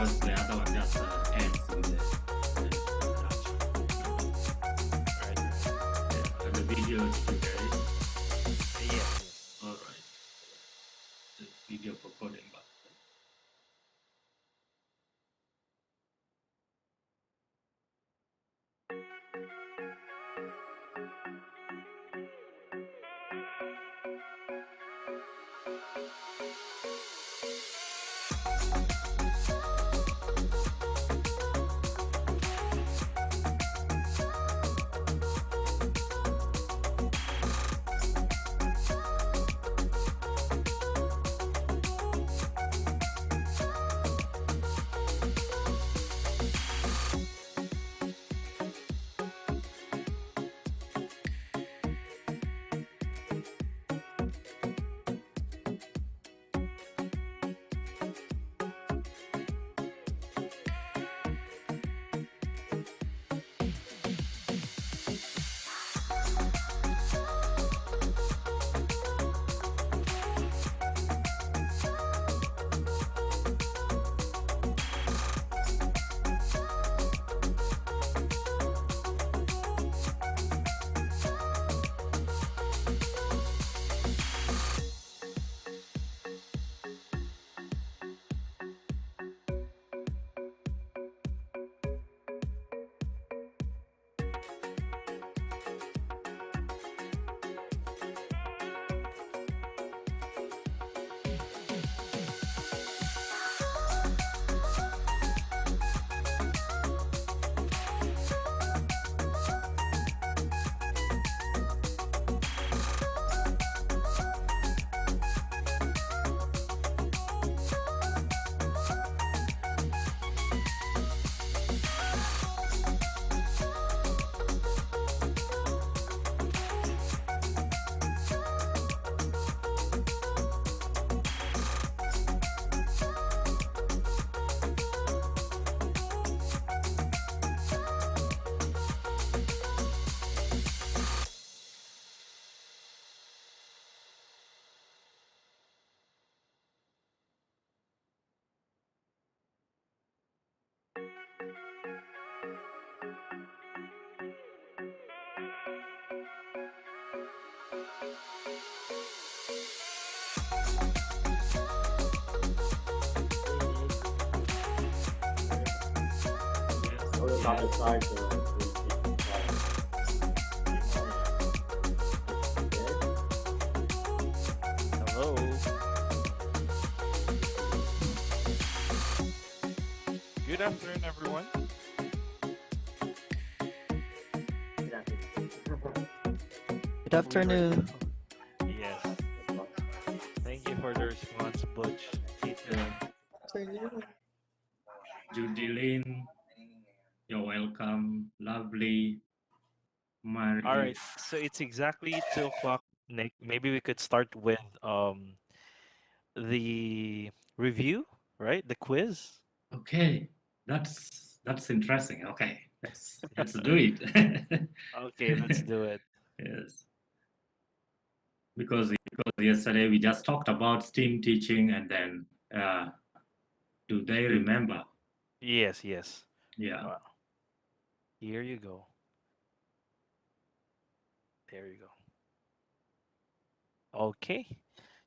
because the other one just ends in the Right, right. yeah, and the video is today. Yes, yes. All right, the video for coding button. Other Yes, side, Hello. Good afternoon, everyone. Good We were. afternoon. Yes. Thank you for the response, Butch. Ethan. Judy Lynn, you're welcome. Lovely, All Marie. right. So it's exactly 2 o'clock, Nick. Maybe we could start with the review, right? The quiz. Okay, that's interesting. Okay, let's do it. Okay, let's do it. Yes, because yesterday we just talked about STEAM teaching, and then do they remember? Yes, yes. Yeah. Well, here you go. There you go. Okay.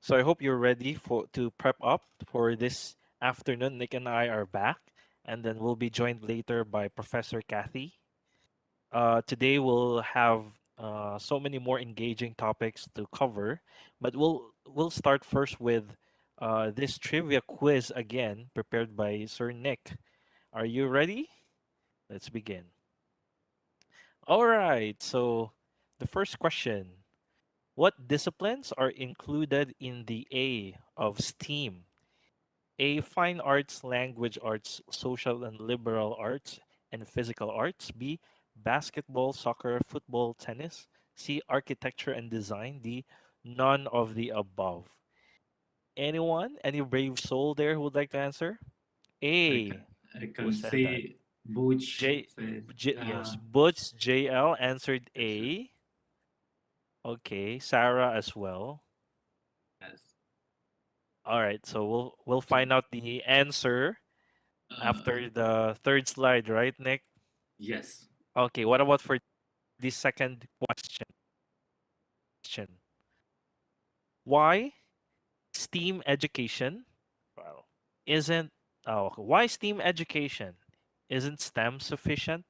So I hope you're ready for to prep up for this afternoon. Nick and I are back, and then we'll be joined later by Professor Kathy. Today we'll have so many more engaging topics to cover, but we'll start first with this trivia quiz again, prepared by Sir Nick. Are you ready? Let's begin. All right. So the first question: what disciplines are included in the A of STEAM? A. Fine arts, language arts, social and liberal arts, and physical arts. B. Basketball, soccer, football, tennis. C. Architecture and design. D. None of the above. Anyone? Any brave soul there who would like to answer? I A. can I Who can said that? see Butch J. said Yes, Butch JL answered A. Okay, Sarah as well. yes. All right, so we'll So find out the answer after the third slide, right, Nick? yes. Okay, what about for the second question? Why STEAM education well, isn't why STEAM education isn't STEM sufficient?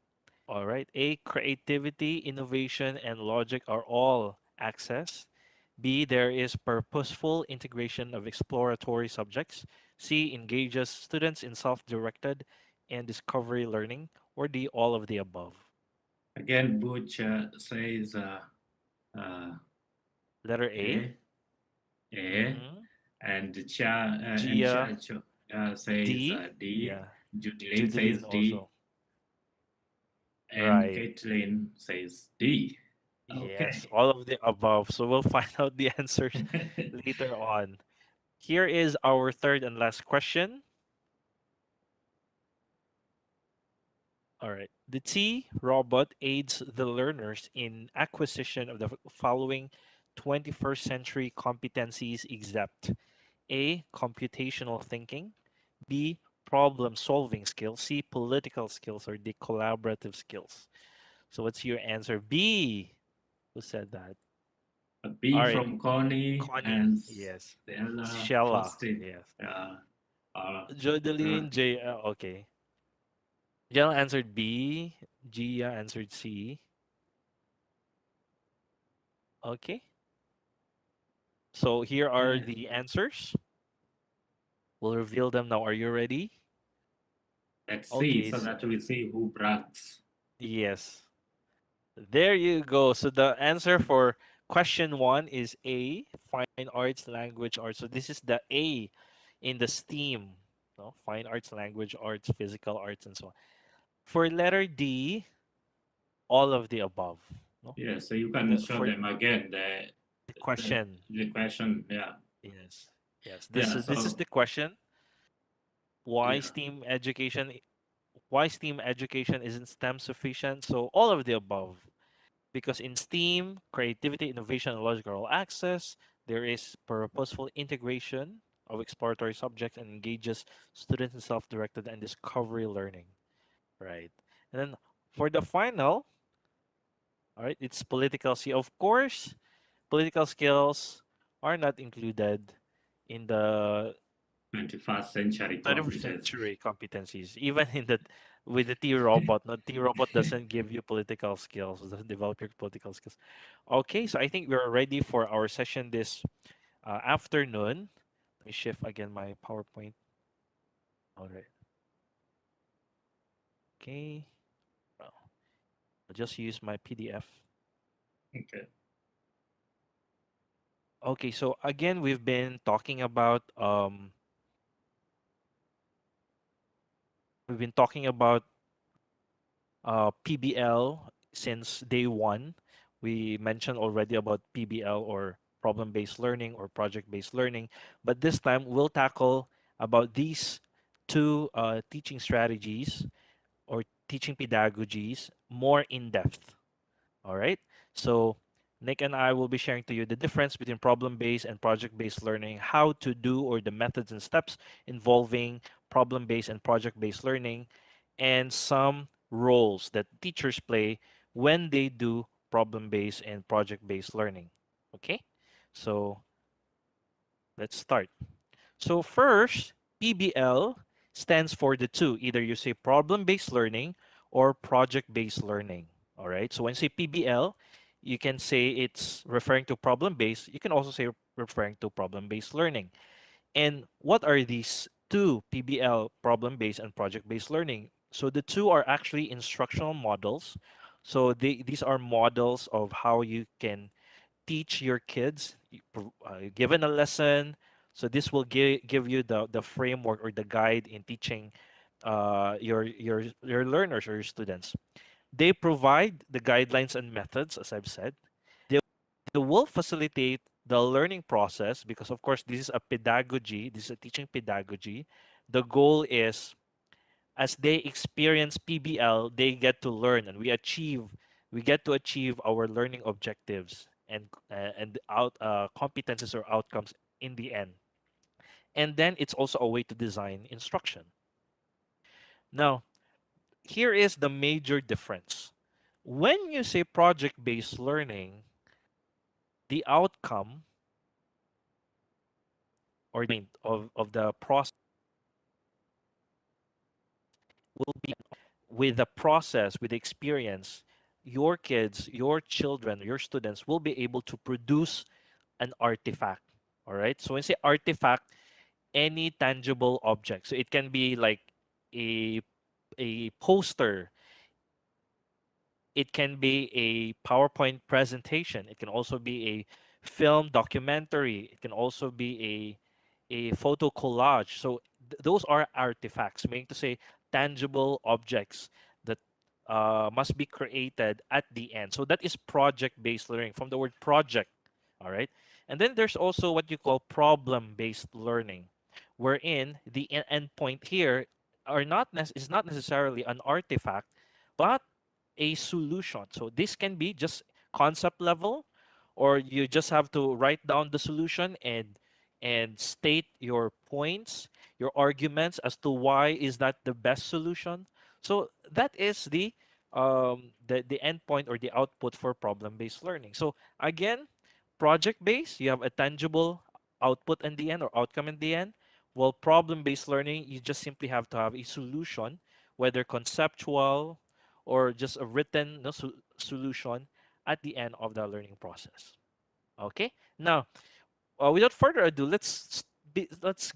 All right. A, creativity, innovation, and logic are all accessed. B, there is purposeful integration of exploratory subjects. C, engages students in self-directed and discovery learning. Or D, all of the above. Again, Butch says uh, Letter A. A, A, Mm-hmm. and Cha and Gia, Cha says D. D. Yeah. Judeline says Judeline D, also. and Right. Caitlin says D. Yes, Okay. all of the above. So we'll find out the answers later on. Here is our third and last question. All right. The T robot aids the learners in acquisition of the following 21st century competencies except A, computational thinking, B, problem solving skills, C, political skills, or D, collaborative skills. So what's your answer? B. Who said that? A All B right. from Connie Connie. and Yes. Stella Shella. Faustin. Yes. Uh, are Jodeline correct. J. Okay. Jel answered B. Gia answered C. Okay. So here are Okay. the answers. We'll reveal them now. Are you ready? Let's see Okay. so that we see who brags. Yes. There you go. So the answer for question one is A, fine arts, language arts. So this is the A in the STEAM, no? Fine arts, language arts, physical arts, and so on. For letter D, all of the above. No? Yeah, so you can show For them again the the, question. the question. Yeah. Yes. Yes. Yeah. This is So the question. Why yeah. STEAM education why STEAM education isn't STEM sufficient? So all of the above. Because in STEAM, creativity, innovation, and logical access, there is purposeful integration of exploratory subjects and engages students in self-directed and discovery learning. Right. And then for the final, all right, it's political. See, of course, political skills are not included in the 21st century 21st computers. century competencies. Even in the with the T robot, no T robot doesn't give you political skills, doesn't develop your political skills. Okay, so I think we're ready for our session this afternoon. Let me shift again my PowerPoint. All right. Okay. Well, I'll just use my PDF. Okay. Okay, so again, we've been talking about PBL since day one. We mentioned already about PBL or problem-based learning or project-based learning, but this time we'll tackle about these two teaching strategies or teaching pedagogies more in depth. All right. So Nick and I will be sharing to you the difference between problem-based and project-based learning, how to do or the methods and steps involving problem-based and project-based learning, and some roles that teachers play when they do problem-based and project-based learning. Okay? So let's start. So first, PBL stands for the two. Either you say problem-based learning or project-based learning. All right. So when you say PBL, you can say it's referring to problem-based. You can also say referring to problem-based learning. And what are these two PBL, problem-based and project-based learning? So the two are actually instructional models. So these are models of how you can teach your kids given a lesson. So this will give you the framework or the guide in teaching your learners or your students. They provide the guidelines and methods, as I've said. They will facilitate the learning process because, of course, this is a pedagogy. This is a teaching pedagogy. The goal is as they experience PBL, they get to learn and we get to achieve our learning objectives and out competences or outcomes in the end. And then it's also a way to design instruction. Now, here is the major difference. When you say project-based learning, the outcome or the of the process will be with the process, with the experience, your kids, your children, your students will be able to produce an artifact. All right. So when you say artifact, any tangible object. So it can be like a poster. It can be a PowerPoint presentation. It can also be a film documentary. It can also be a photo collage. So those are artifacts, meaning to say tangible objects that must be created at the end. So that is project-based learning from the word project. All right. And then there's also what you call problem-based learning, wherein the endpoint here is not necessarily an artifact, but a solution. So this can be just concept level, or you just have to write down the solution and state your points, your arguments as to why is that the best solution. So that is the endpoint or the output for problem-based learning. So again, project-based, you have a tangible output in the end or outcome in the end. While problem-based learning, you just simply have to have a solution, whether conceptual or just a written solution at the end of the learning process. Okay. Now, without further ado, let's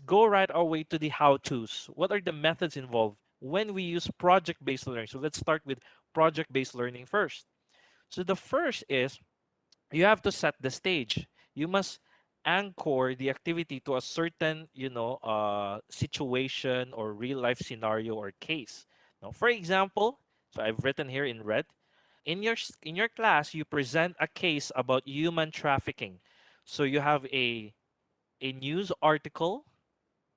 go right our way to the how-tos. What are the methods involved when we use project-based learning? So let's start with project-based learning first. So the first is you have to set the stage. You must anchor the activity to a certain, situation or real life scenario or case. Now, for example, so I've written here in red. In your class, you present a case about human trafficking. So you have a news article,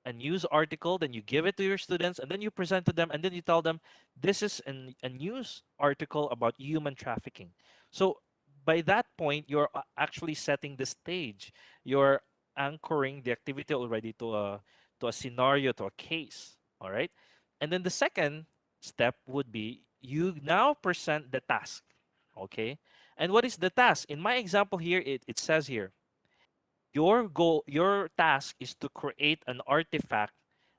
then you give it to your students, and then you present to them, and then you tell them this is a news article about human trafficking. So by that point, you're actually setting the stage. You're anchoring the activity already to a scenario, to a case. All right. And then the second step would be you now present the task. Okay. And what is the task? In my example here, it says here your task is to create an artifact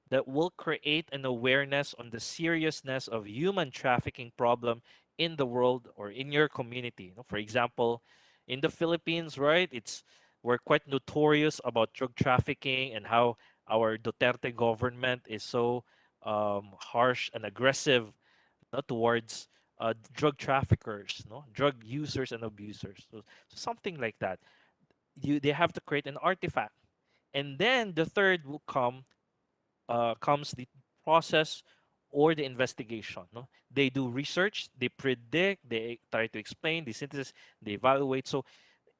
that will create an awareness on the seriousness of human trafficking problem in the world or in your community. For example, in the Philippines, right? We're quite notorious about drug trafficking and how our Duterte government is so harsh and aggressive, towards drug traffickers, drug users and abusers. So something like that. They have to create an artifact, and then the third will comes the process or the investigation. No, they do research, they predict, they try to explain, they synthesis, they evaluate. So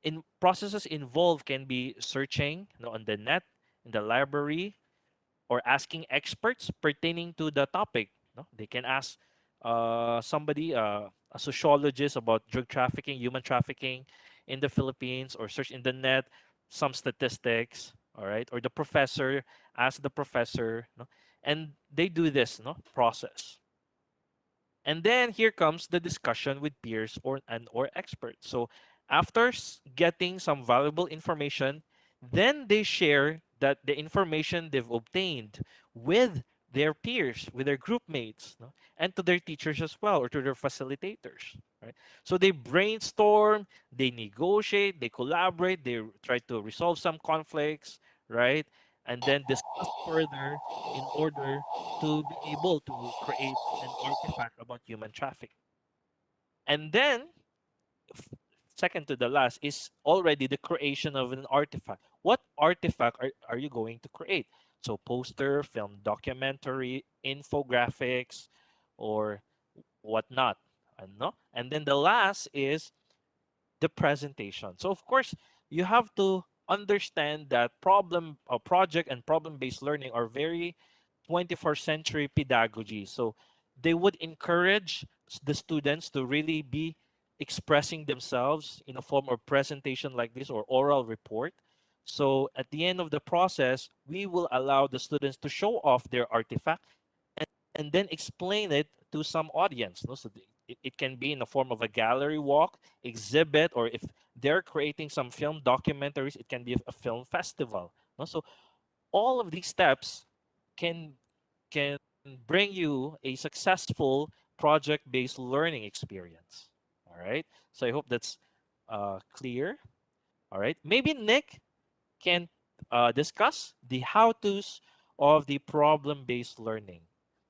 in processes involved can be searching, on the net, in the library, or asking experts pertaining to the topic. No? They can ask somebody, a sociologist about drug trafficking, human trafficking in the Philippines, or search in the net some statistics. All right, or the professor ask the professor, no? And they do this, process. And then here comes the discussion with peers or experts. So after getting some valuable information, then they share that the information they've obtained with their peers, with their group mates, no? And to their teachers as well, or to their facilitators. Right? So they brainstorm, they negotiate, they collaborate, they try to resolve some conflicts, right? And then discuss further in order to be able to create an artifact about human trafficking. And then, f- second to the last, is already the creation of an artifact. What artifact are you going to create? So, poster, film documentary, infographics, or whatnot. No? And then the last is the presentation. So, of course, you have to understand that project and problem-based learning are very 21st century pedagogy. So they would encourage the students to really be expressing themselves in a form of presentation like this or oral report. So at the end of the process, we will allow the students to show off their artifact. And and then explain it to some audience. No? So it can be in the form of a gallery walk, exhibit, or if they're creating some film documentaries, it can be a film festival. No? So all of these steps can can bring you a successful project-based learning experience. All right. So I hope that's clear. All right. Maybe Nick can discuss the how-tos of the problem-based learning.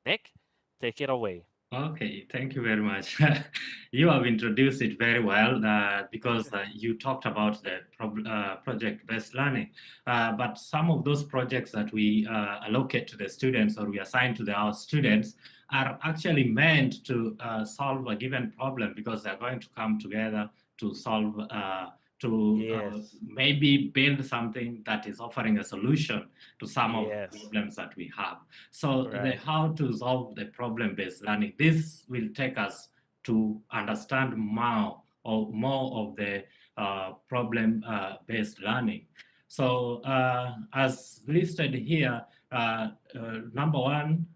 Nick, take it away. Okay, thank you very much. You have introduced it very well because you talked about the project-based learning. But some of those projects that we allocate to the students or we assign to our students are actually meant to solve a given problem because they're going to come together to solve, Yes. maybe build something that is offering a solution to some of the Yes. problems that we have. So the Right. how to solve the problem-based learning, this will take us to understand more of the problem-based learning. So as listed here, number one,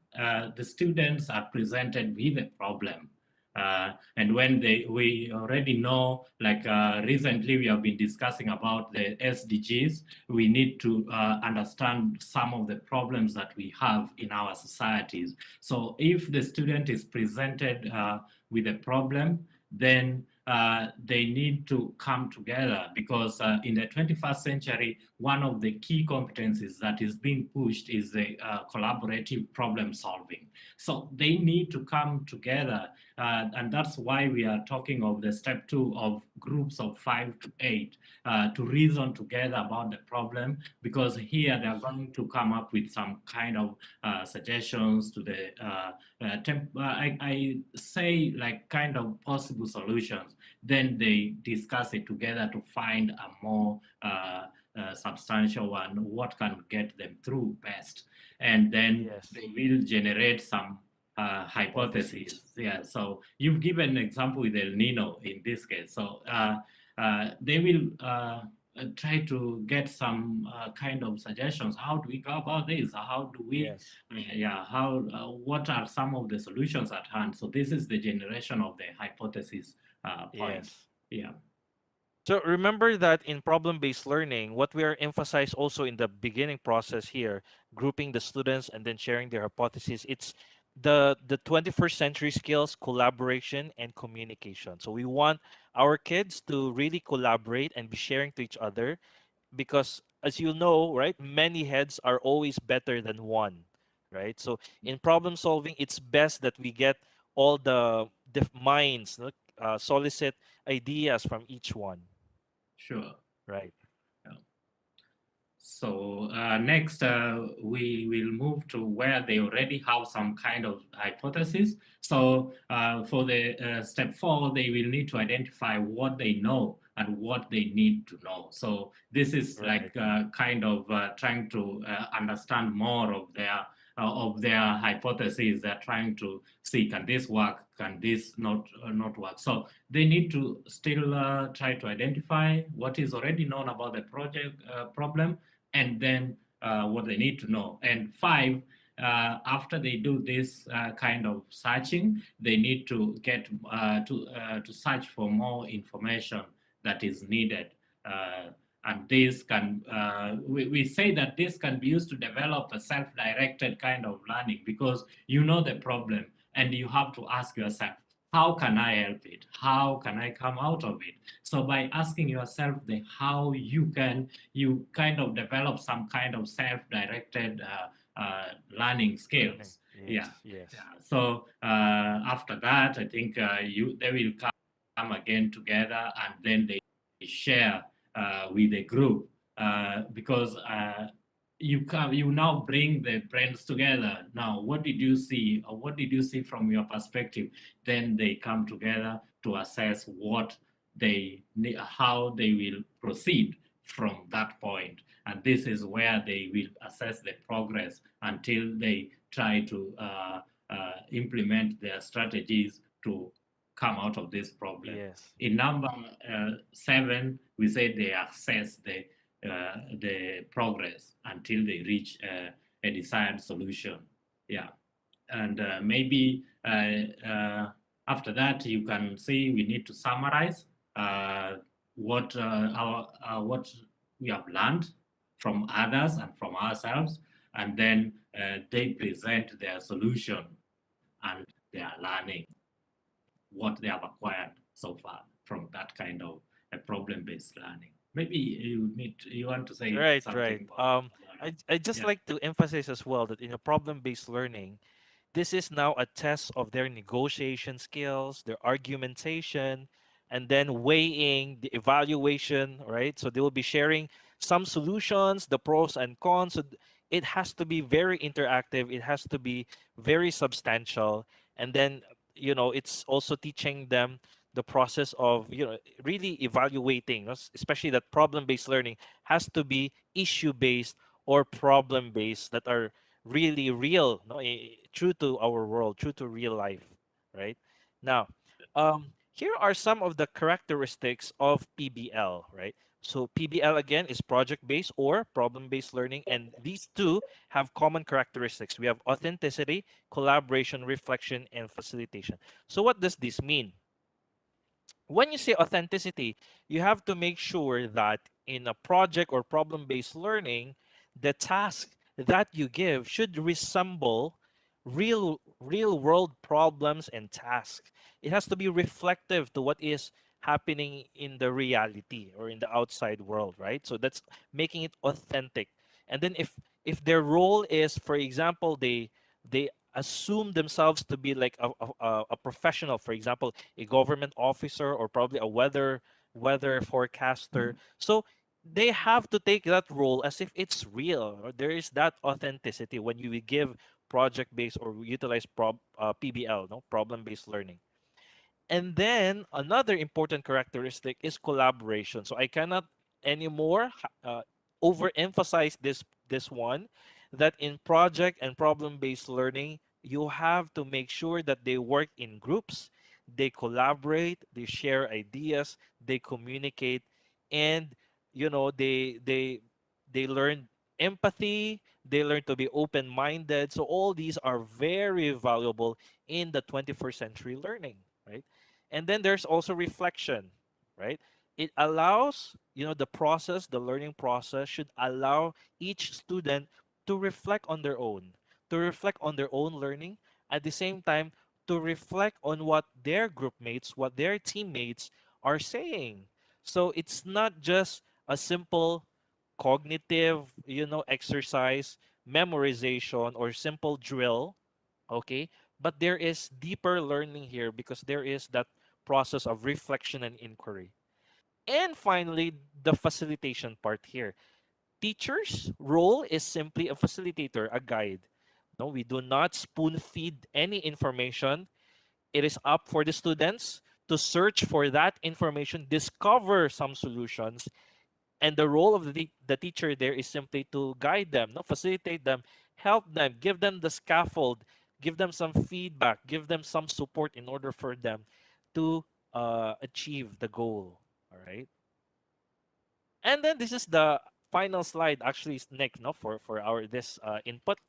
the students are presented with a problem. And when we already know, like recently we have been discussing about the SDGs, we need to understand some of the problems that we have in our societies. So if the student is presented with a problem, then they need to come together because in the 21st century, one of the key competencies that is being pushed is the collaborative problem solving. So they need to come together, and that's why we are talking of the step 2 of groups of 5 to 8 to reason together about the problem, because here they are going to come up with some kind of suggestions to the I say like kind of possible solutions. Then they discuss it together to find a more substantial one, what can get them through best. And then Yes. they will generate some hypotheses. Yeah, so you've given an example with El Nino in this case. So they will try to get some kind of suggestions. How do we go about this? How do we, Yes. what are some of the solutions at hand? So this is the generation of the hypothesis point. Yes. Yeah. So remember that in problem-based learning, what we are emphasized also in the beginning process here, grouping the students and then sharing their hypotheses, it's the 21st century skills, collaboration and communication. So we want our kids to really collaborate and be sharing to each other because as you know, right, many heads are always better than one, right? So in problem solving, it's best that we get all the minds, no, solicit ideas from each one. Sure. Right. Yeah. So next, we will move to where they already have some kind of hypothesis. So for the step 4, they will need to identify what they know and what they need to know. So this is Right. like kind of trying to understand more of their hypotheses. They're trying to see, can this work? Can this not work? So they need to still try to identify what is already known about the project problem, and then what they need to know. And 5, after they do this kind of searching, they need to get to search for more information that is needed. And this can, we say that this can be used to develop a self-directed kind of learning, because you know the problem and you have to ask yourself, how can I help it? How can I come out of it? So by asking yourself the how, you kind of develop some kind of self-directed learning skills. Yes. Yeah. Yes. Yeah. So after that, I think they will come again together, and then they share with the group, because you now bring the brains together. Now, what did you see, or what did you see from your perspective? Then they come together to assess how they will proceed from that point. And this is where they will assess the progress until they try to implement their strategies to come out of this problem. Yes. In number 7, we say they assess the progress until they reach a desired solution. Yeah. and maybe after that you can see we need to summarize what we have learned from others and from ourselves, and then they present their solution and their learning, what they have acquired so far from that kind of a problem-based learning. Maybe you want to say Right, something right. about learning. I just Yeah. like to emphasize as well that in a problem-based learning, this is now a test of their negotiation skills, their argumentation, and then weighing the evaluation, right? So they will be sharing some solutions, the pros and cons. So it has to be very interactive, it has to be very substantial. And then, it's also teaching them the process of, really evaluating, especially that problem-based learning has to be issue-based or problem-based that are really real, no, true to our world, true to real life, right? Now, here are some of the characteristics of PBL, right? So PBL again is project-based or problem-based learning, and these two have common characteristics. We have authenticity, collaboration, reflection, and facilitation. So what does this mean? When you say authenticity, you have to make sure that in a project or problem based learning, the task that you give should resemble real world problems and tasks. It has to be reflective to what is happening in the reality or in the outside world, right? So that's making it authentic. And then if their role is, for example, they assume themselves to be like a professional, for example, a government officer or probably a weather forecaster. So they have to take that role as if it's real. Or there is that authenticity when you give project based or utilize PBL, no, problem based learning. And then another important characteristic is collaboration. So I cannot anymore overemphasize this one, that in project and problem-based learning, you have to make sure that they work in groups, they collaborate, they share ideas, they communicate, and they learn empathy, they learn to be open-minded. So all these are very valuable in the 21st century learning, right? And then there's also reflection, right? It allows, the learning process should allow each student to reflect on their own, to reflect on their own learning, at the same time, to reflect on what their group mates, what their teammates are saying. So it's not just a simple cognitive, exercise, memorization, or simple drill, okay? But there is deeper learning here because there is that process of reflection and inquiry. And finally, the facilitation part here. Teacher's role is simply a facilitator, a guide. No, we do not spoon feed any information. It is up for the students to search for that information, discover some solutions, and the role of the teacher there is simply to guide them, no, facilitate them, help them, give them the scaffold, give them some feedback, give them some support in order for them to achieve the goal. All right. And then this is the final slide, actually, Nick, no, for our this input.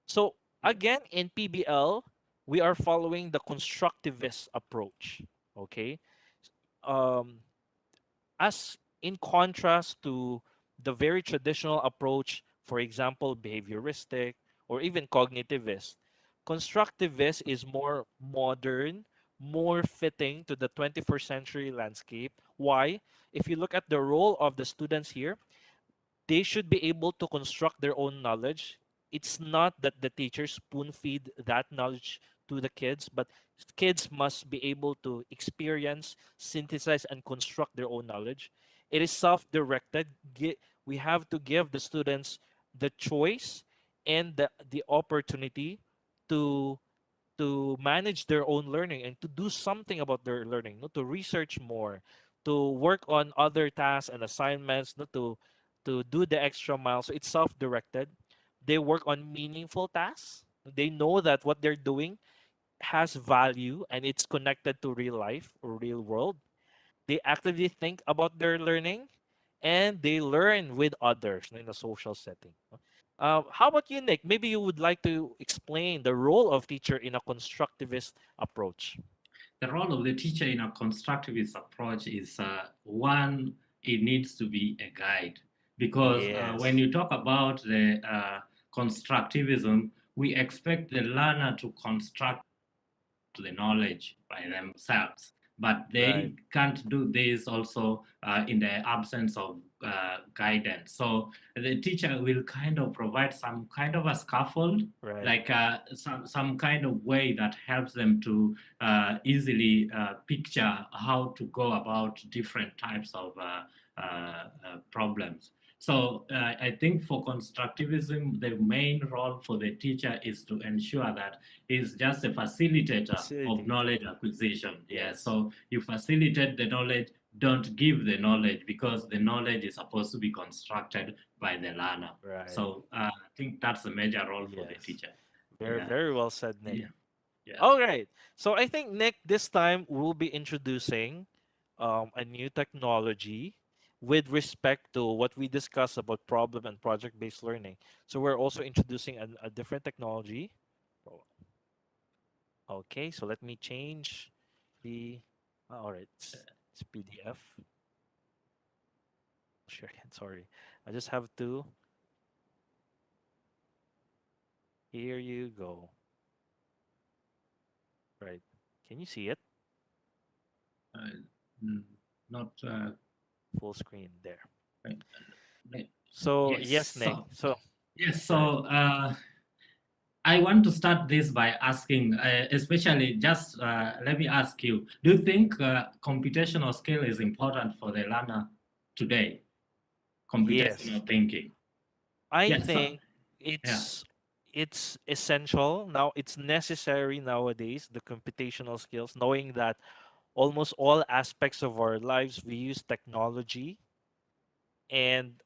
So again, in PBL, we are following the constructivist approach. Okay. um as in contrast to the very traditional approach, for example, behavioristic or even cognitivist, constructivist is more modern, more fitting to the 21st century landscape. Why? If you look at the role of the students here, they should be able to construct their own knowledge. It's not that the teachers spoon feed that knowledge to the kids, but kids must be able to experience, synthesize, and construct their own knowledge. It is self directed. We have to give the students the choice and the opportunity to manage their own learning and to do something about their learning, not to research more, to work on other tasks and assignments, not to do the extra mile. So it's self-directed. They work on meaningful tasks. They know that what they're doing has value and it's connected to real life or real world. They actively think about their learning and they learn with others in a social setting. How about you, Nick? Maybe you would like to explain the role of teacher in a constructivist approach. The role of the teacher in a constructivist approach is one, it needs to be a guide. Because when Yes. you talk about the constructivism, we expect the learner to construct the knowledge by themselves, but Right. they can't do this also in the absence of guidance. So the teacher will kind of provide some kind of a scaffold, Right. like some kind of way that helps them to easily picture how to go about different types of problems. So I think for constructivism, the main role for the teacher is to ensure that he's just a facilitator of Facilitator. knowledge acquisition. Yeah. Yes. So you facilitate the knowledge, don't give the knowledge, because the knowledge is supposed to be constructed by the learner. Right. So I think that's a major role for the Yes. teacher. Very, Yeah. very well said, Nick. Yeah. Yeah. All right. So I think, Nick, this time we'll be introducing a new technology with respect to what we discussed about problem and project-based learning. So we're also introducing a different technology. Oh, okay, so let me change the. All right, it's PDF. Share again. Sorry, I just have to. Here you go. Right. Can you see it? Mm, Not Full screen there. right. So Yes. yes, Nick. So Yes. go ahead. So I want to start this by asking, especially just let me ask you, do you think computational skill is important for the learner today? Yes, Computational thinking. I Yes. So, think yeah. it's essential now. It's necessary nowadays, the computational skills, knowing that almost all aspects of our lives we use technology, and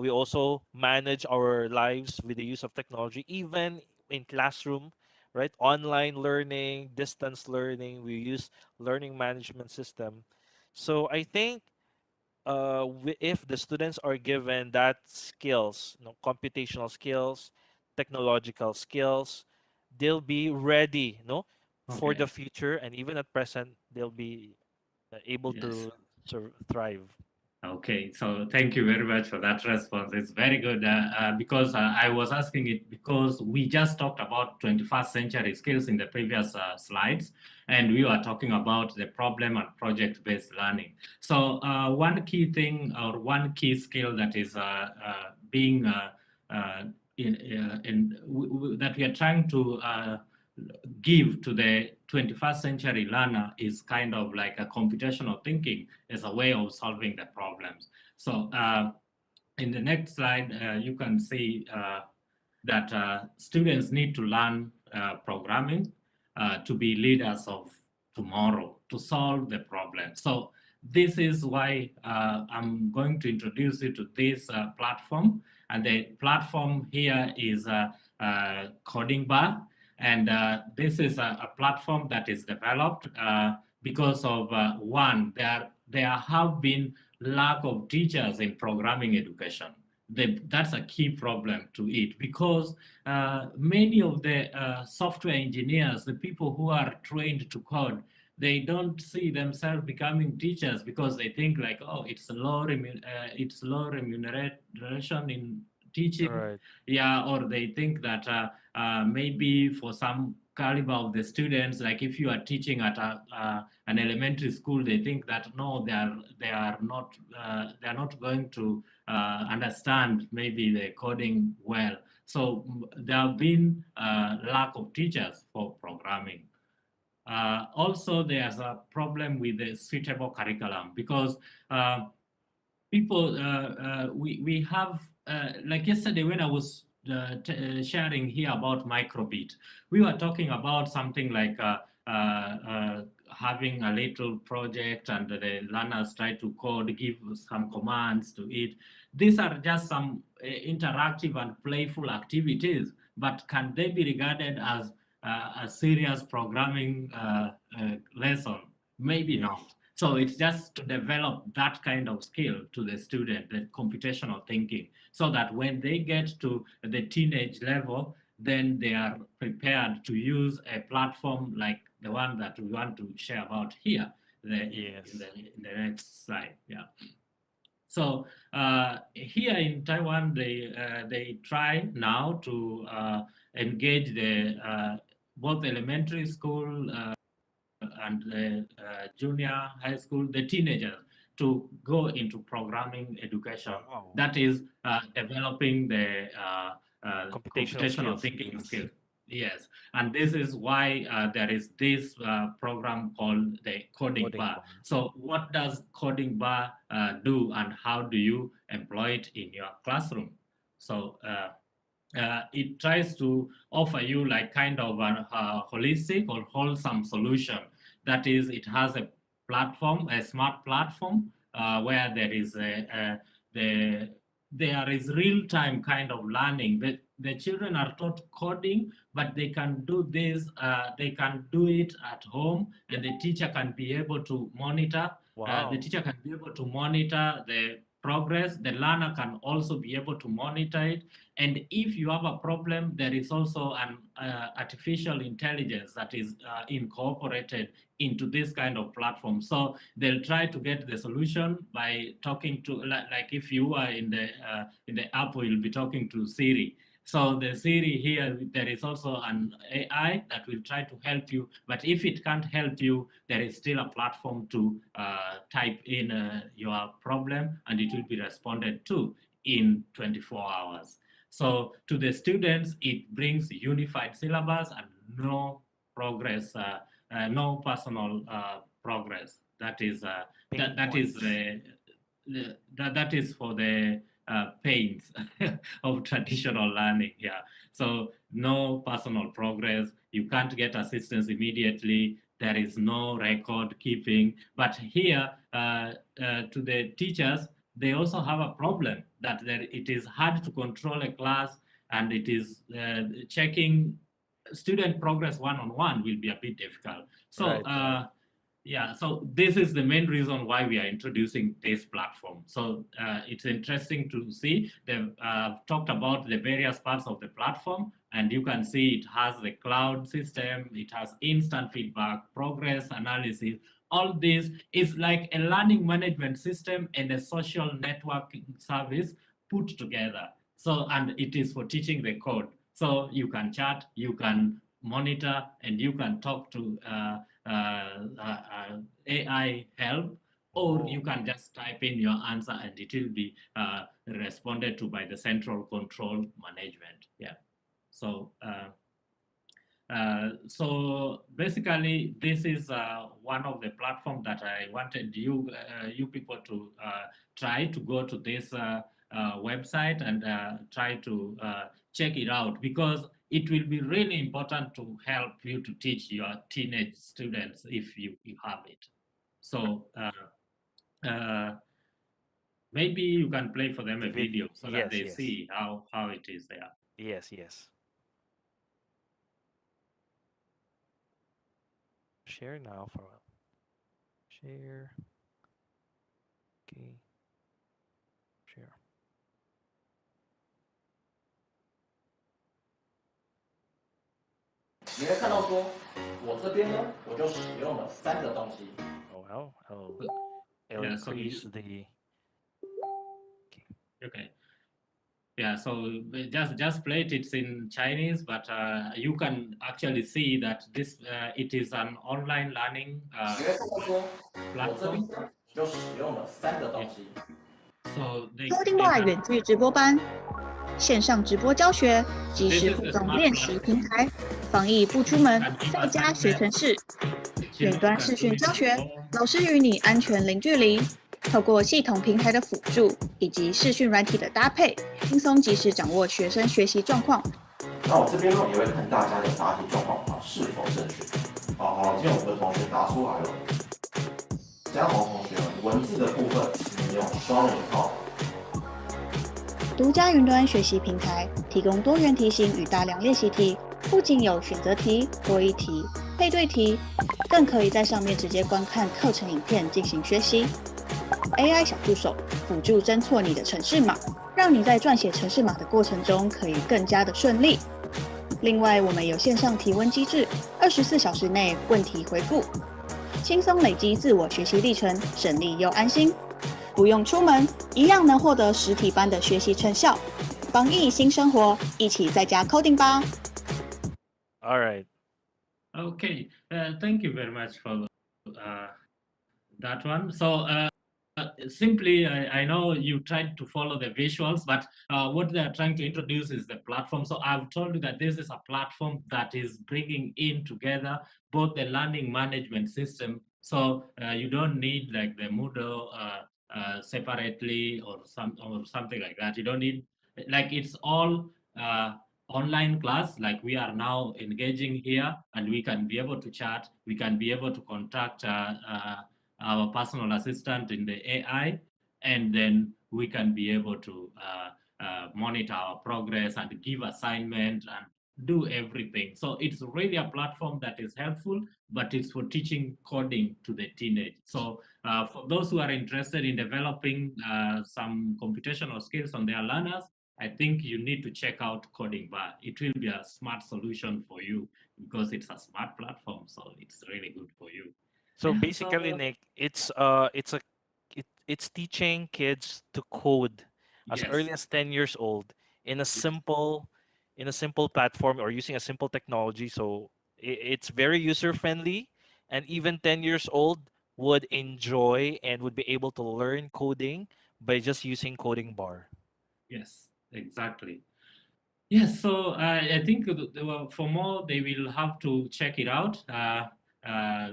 we also manage our lives with the use of technology, even in classroom, right? Online learning, distance learning, we use learning management system. So I think if the students are given that skills, computational skills, technological skills, they'll be ready, for the Okay. future, and even at present, they'll be able Yes. to thrive. Okay, so thank you very much for that response. It's very good because I was asking it because we just talked about 21st century skills in the previous slides, and we were talking about the problem and project-based learning. So one key thing or one key skill that is being uh, that we are trying to give to the 21st century learner is kind of like a computational thinking as a way of solving the problems. So in the next slide, you can see that students need to learn programming to be leaders of tomorrow, to solve the problem. So this is why I'm going to introduce you to this platform. And the platform here is Coding Bar. And this is a platform that is developed because of one, there have been lack of teachers in programming education. That's a key problem to it because many of the software engineers, the people who are trained to code, they don't see themselves becoming teachers because they think like, oh, it's low remuneration in All teaching. right. Yeah, or they think that maybe for some caliber of the students, like if you are teaching at an elementary school, they think that no, they are not going to understand maybe the coding well. So there have been lack of teachers for programming. Also, there's a problem with the suitable curriculum because people, we have, like yesterday when I was sharing here about microbit, we were talking about something like having a little project and the learners try to code, give some commands to it. These are just some interactive and playful activities, but can they be regarded as a serious programming lesson? Maybe Yes. not. So it's just to develop that kind of skill to the student, the computational thinking, so that when they get to the teenage level, then they are prepared to use a platform like the one that we want to share about here, in the next slide. Yeah. So here in Taiwan, they try now to engage the both elementary school and the junior high school, the teenagers, to go into programming education. Wow. That is developing the Computational thinking skills. Yes, and this is why there is this program called the Coding Bar. So what does Coding Bar do, and how do you employ it in your classroom? So it tries to offer you like kind of a holistic or wholesome solution. That is, it has a platform, a smart platform, where there is there is real-time kind of learning. The children are taught coding, but they can do this, they can do it at home, and the teacher can be able to monitor. Wow. The teacher can be able to monitor the progress. The learner can also be able to monitor it. And if you have a problem, there is also an artificial intelligence that is incorporated into this kind of platform. So they'll try to get the solution by talking to, like if you are in the app, you'll be talking to Siri. So the Siri here, there is also an AI that will try to help you. But if it can't help you, there is still a platform to type in your problem, and it will be responded to in 24 hours. So to the students, it brings unified syllabus and no progress, no personal progress. That is that is for the pains of traditional learning. Yeah. So no personal progress. You can't get assistance immediately. There is no record keeping. But here, to the teachers, they also have a problem that it is hard to control a class, and it is checking student progress one-on-one will be a bit difficult. So yeah, so this is the main reason why we are introducing this platform. So it's interesting to see. They've talked about the various parts of the platform, and you can see it has the cloud system, it has instant feedback, progress analysis. All this is like a learning management system and a social networking service put together. So, and it is for teaching the code. So you can chat, you can monitor, and you can talk to AI help, or you can just type in your answer and it will be responded to by the central control management. Yeah. So so basically, this is one of the platforms that I wanted you people to try to go to this website and try to check it out, because it will be really important to help you to teach your teenage students if you have it. So maybe you can play for them a video so that they see how it is there. Yes. Share now for share. Okay. Share. 你会看到说，我这边呢，我就使用了3个东西。Oh well, I'll Yeah, so increase the. Okay. Yeah, so just play it. It's in Chinese, but you can actually see that this it is an online learning 你会看到说，我这边 platform. 呢就使用了3个东西。 So they Coding Bar 远距直播班、线上直播教学、即时互动练习平台、防疫不出门，在家学程式、远端视讯教学，老师与你安全零距离。透过系统平台的辅助以及视讯软体的搭配，轻松及时掌握学生学习状况。那我这边呢也会看大家的答题状况是否正确。好，今天我们的同学答出来了。嘉宏同学，文字的部分请用双引号。独家云端学习平台提供多元题型与大量练习题，不仅有选择题、多义题，配对题，更可以在上面直接观看课程影片进行学习。AI 小助手辅助侦错你的程式码，让你在撰写程式码的过程中可以更加的顺利。另外，我们有线上提问机制，24小时内问题回复，轻松累积自我学习历程，省力又安心。不用出门，一样能获得实体班的学习成效。防疫新生活，一起在家 coding 吧。All right. Okay, thank you very much for that one. So simply, I know you tried to follow the visuals, but what they are trying to introduce is the platform. So I've told you that this is a platform that is bringing in together both the learning management system. So you don't need like the Moodle separately or something like that. You don't need, like, it's all online class, like we are now engaging here, and we can be able to chat, we can be able to contact our personal assistant in the AI, and then we can be able to monitor our progress and give assignment and do everything. So it's really a platform that is helpful, but it's for teaching coding to the teenage. So for those who are interested in developing some computational skills on their learners, I think you need to check out Coding Bar. It will be a smart solution for you because it's a smart platform, so it's really good for you. So Yeah, basically, so- Nick, it's teaching kids to code as Yes. early as 10 years old in a simple platform or using a simple technology. So it's very user friendly, and even 10 years old would enjoy and would be able to learn coding by just using Coding Bar. Yes, exactly. Yes, so I think for more, they will have to check it out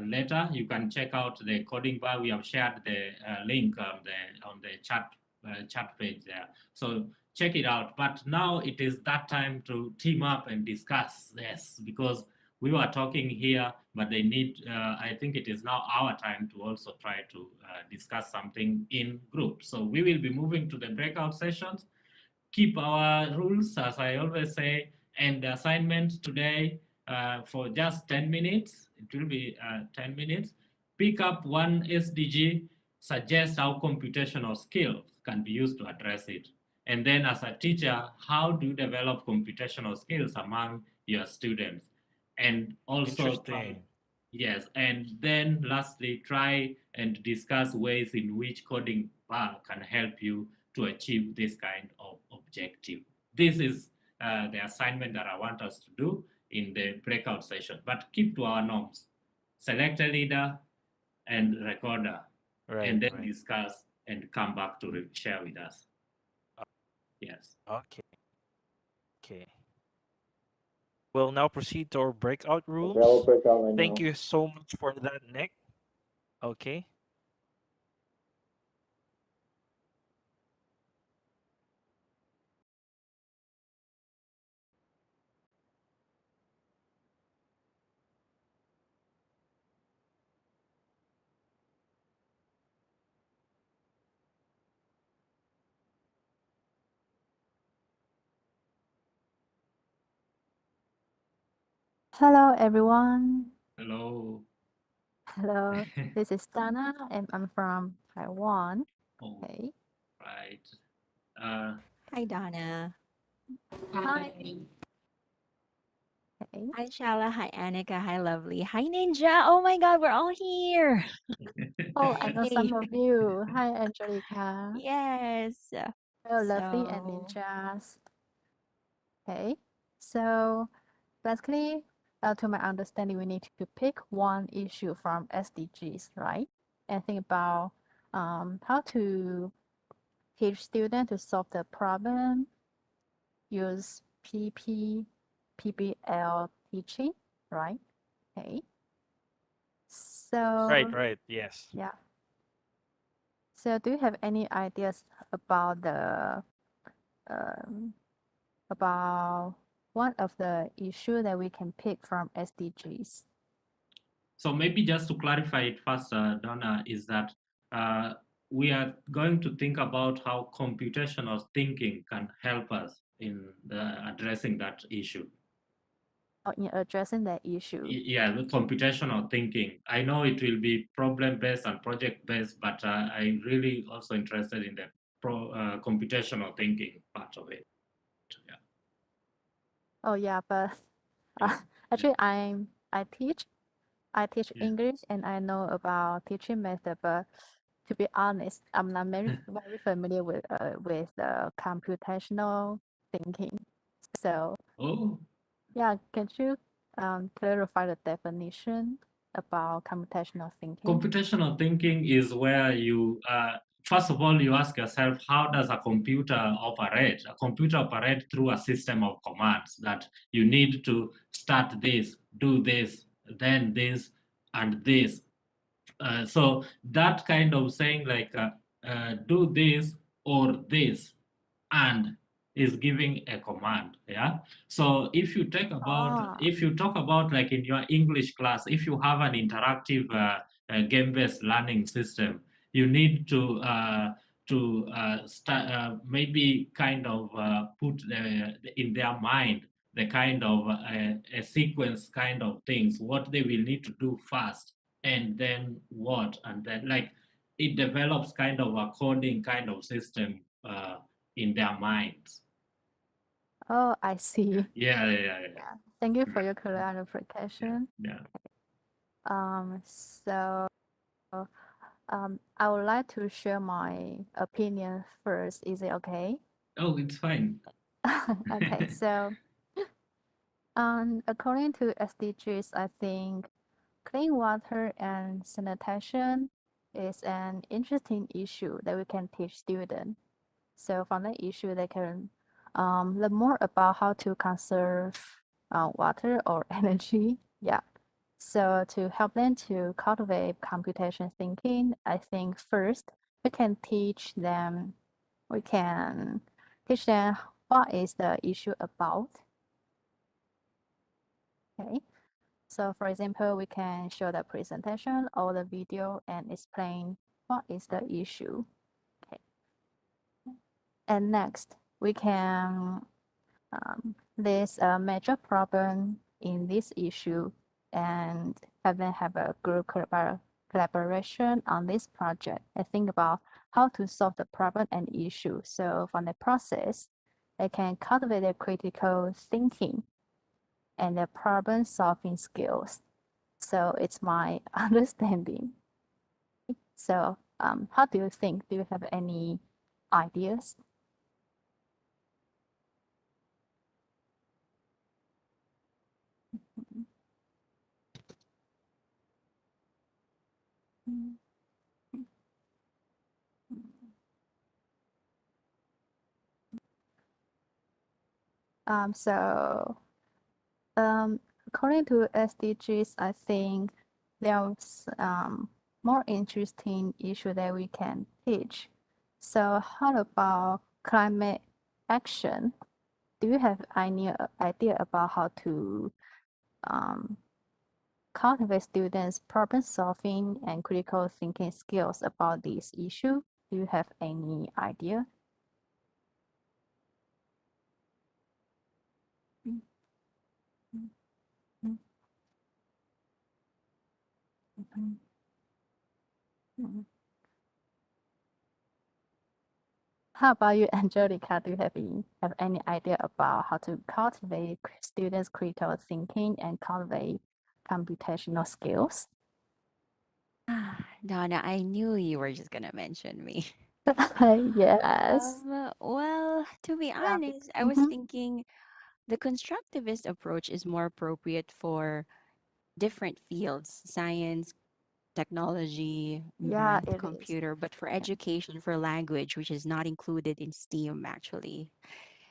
later. You can check out the Coding Bar. We have shared the link on the chat page there. So check it out. But now it is that time to team up and discuss this, because we were talking here, but they need. I think it is now our time to also try to discuss something in group. So we will be moving to the breakout sessions. Keep our rules, as I always say, and the assignment today for just 10 minutes. It will be 10 minutes. Pick up one SDG, suggest how computational skills can be used to address it. And then as a teacher, how do you develop computational skills among your students? And also try, yes, and then lastly, try and discuss ways in which Coding Bar can help you to achieve this kind of objective. This is the assignment that I want us to do in the breakout session, but keep to our norms. Select a leader and recorder, and then discuss and come back to share with us. Yes. Okay. Okay. We'll now proceed to our breakout rules. Okay, I will break out right Thank now. you so much for that, Nick. Okay. Hello, everyone. Hello. Hello, this is Dana, and I'm from Taiwan. Oh, Okay. right. Hi, Donna. Hi. Okay. Hi, Shala. Hi, Annika. Hi, Lovely. Hi, Ninja. Oh my God, we're all here. Oh, I know some Yay. of you. Hi, Angelica. Yes. Hello, Lovely and So, Ninjas. Okay. So basically, to my understanding, we need to pick one issue from SDGs, right? And think about how to teach students to solve the problem, use PBL teaching, right? Okay. So Right. Yes. yeah. So do you have any ideas about the about one of the issue that we can pick from SDGs? So maybe just to clarify it first, Donna, is that we are going to think about how computational thinking can help us in addressing that issue. in addressing that issue? Yeah, the computational thinking. I know it will be problem-based and project-based, but I'm really also interested in the computational thinking part of it. Yeah. Oh yeah, but Yeah. actually I teach Yeah. English and I know about teaching method, but to be honest, I'm not very familiar with computational thinking. So Oh, yeah, can you clarify the definition about computational thinking? computational thinking is where you, first of all, you ask yourself, how does a computer operate? A computer operates through a system of commands that you need to start this, do this, then this, and this. So that kind of saying like, do this or this, and is giving a command. Yeah. So if you talk about like in your English class, if you have an interactive game-based learning system, you need to start maybe kind of put in their mind the kind of a sequence kind of things, what they will need to do first, and then what, and then like it develops kind of a coding kind of system in their minds. Oh, I see. Yeah. Thank you for your clarification. Yeah. So I would like to share my opinion first. Is it okay? Oh, it's fine. Okay, so according to SDGs, I think clean water and sanitation is an interesting issue that we can teach students. So from that issue, they can learn more about how to conserve water or energy. Yeah. So to help them to cultivate computation thinking, I think first we can teach them what is the issue about. Okay. So for example, we can show the presentation or the video and explain what is the issue. Okay. And next, we can list a major problem in this issue and have them have a group collaboration on this project and think about how to solve the problem and issue. So from the process, they can cultivate their critical thinking and their problem solving skills. So it's my understanding. So how do you think? Do you have any ideas? So according to SDGs, I think there's more interesting issue that we can teach. So how about climate action? Do you have idea about how to cultivate students' problem solving and critical thinking skills about this issue? Do you have any idea? How about you, Angelica? Do you have any idea about how to cultivate students' critical thinking and cultivate computational skills? Donna, I knew you were just gonna mention me. Yes. Well, to be Yeah. honest, I was thinking the constructivist approach is more appropriate for different fields, science, technology, Yeah, math, it is. computer, but for education, for language, which is not included in STEAM actually.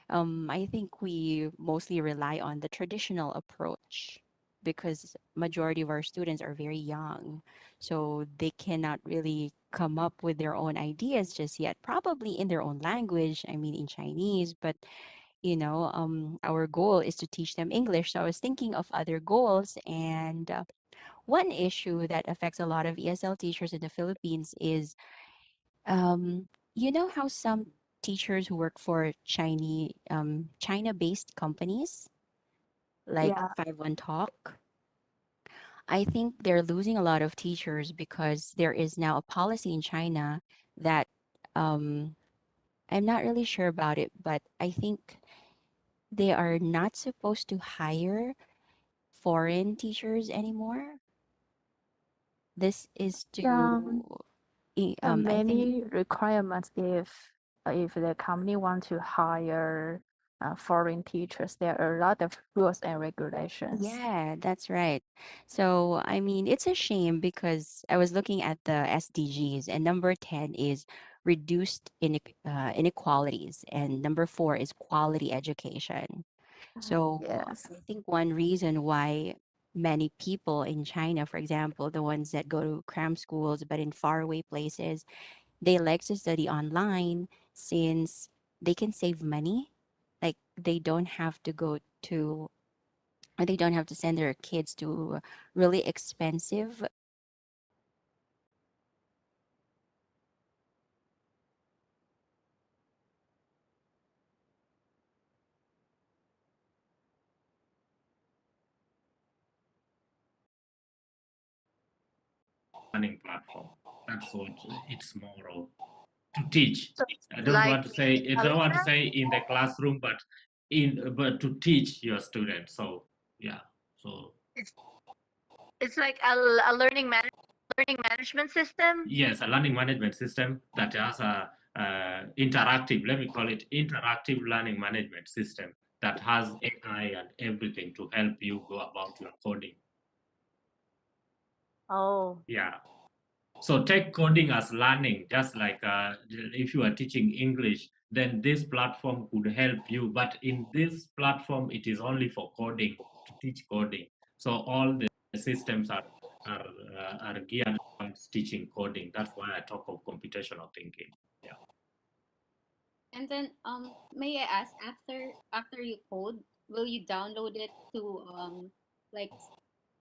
I think we mostly rely on the traditional approach because majority of our students are very young, so they cannot really come up with their own ideas just yet, probably in their own language, I mean in Chinese, but our goal is to teach them English. So I was thinking of other goals, and one issue that affects a lot of ESL teachers in the Philippines is, how some teachers who work for China-based companies, like Yeah. 5-1 Talk. I think they're losing a lot of teachers because there is now a policy in China that um, I'm not really sure about it, but I think they are not supposed to hire foreign teachers anymore. This is Yeah. to, There are I think, many requirements if the company want to hire foreign teachers. There are a lot of rules and regulations. yeah, that's right. So, I mean, it's a shame because I was looking at the SDGs, and number 10 is reduced inequalities, and number 4 is quality education. So, Yes. I think one reason why many people in China, for example, the ones that go to cram schools but in faraway places, they like to study online since they can save money. Like they don't have to go to, or they don't have to send their kids to really expensive. Learning platform. That's what it's more of, to teach. So I don't like want to say, I don't want to Alina? say in the classroom, but to teach your students. So yeah, so It's like a learning management system. yes, a learning management system that has a interactive, let me call it interactive learning management system that has AI and everything to help you go about your coding. Oh. Yeah. So take coding as learning, just like if you are teaching English, then this platform could help you. But in this platform, it is only for coding, to teach coding. So all the systems are geared towards teaching coding. That's why I talk of computational thinking. Yeah. And then may I ask, after you code, will you download it to like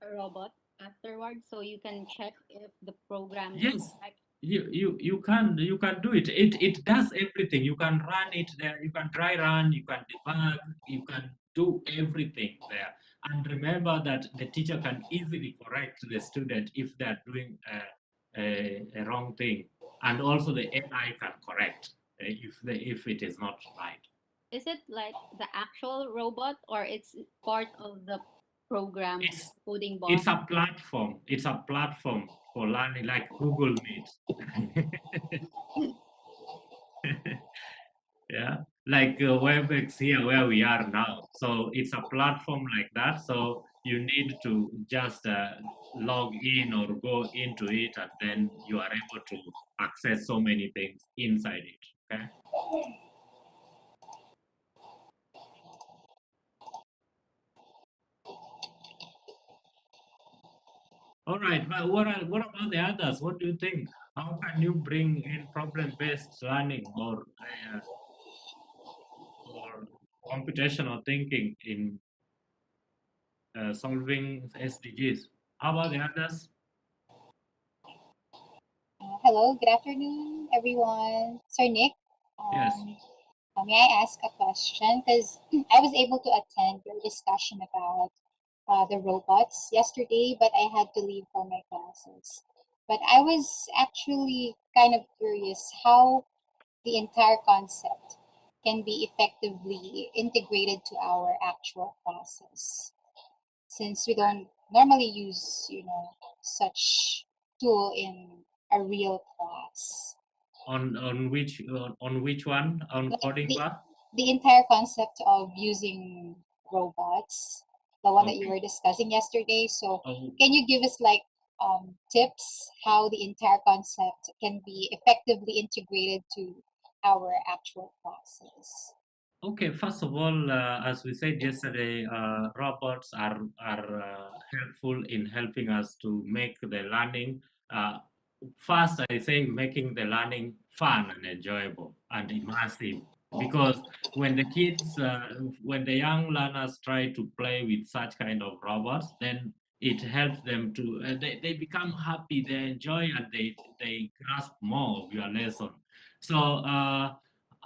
a robot afterwards so you can check if the program is Yes, correct? you can do it. It does everything. You can run it there. You can try run. You can debug. You can do everything there. And remember that the teacher can easily correct the student if they are doing a wrong thing, and also the AI can correct if it is not right. Is it like the actual robot or it's part of the program It's coding bot? it's a platform. It's a platform for learning, like Google Meet. Yeah, like WebEx here where we are now. So it's a platform like that. So you need to just log in or go into it, and then you are able to access so many things inside it. Okay. All right. But what about the others? What do you think? How can you bring in problem-based learning or computational thinking in solving SDGs? How about the others? Hello, good afternoon, everyone. Sir Nick, Yes. may I ask a question? Because I was able to attend your discussion about the robots yesterday, but I had to leave for my classes. But I was actually kind of curious how the entire concept can be effectively integrated to our actual classes, since we don't normally use, such tool in a real class. On which one? On Like coding bar? the entire concept of using robots, the one that you Okay. were discussing yesterday. So Oh, can you give us like tips how the entire concept can be effectively integrated to our actual classes? okay. First of all, as we said yesterday, robots are helpful in helping us to make the learning. First, I say making the learning fun and enjoyable and immersive. Because when the kids, when the young learners try to play with such kind of robots, then it helps them to they become happy, they enjoy, and they grasp more of your lesson. So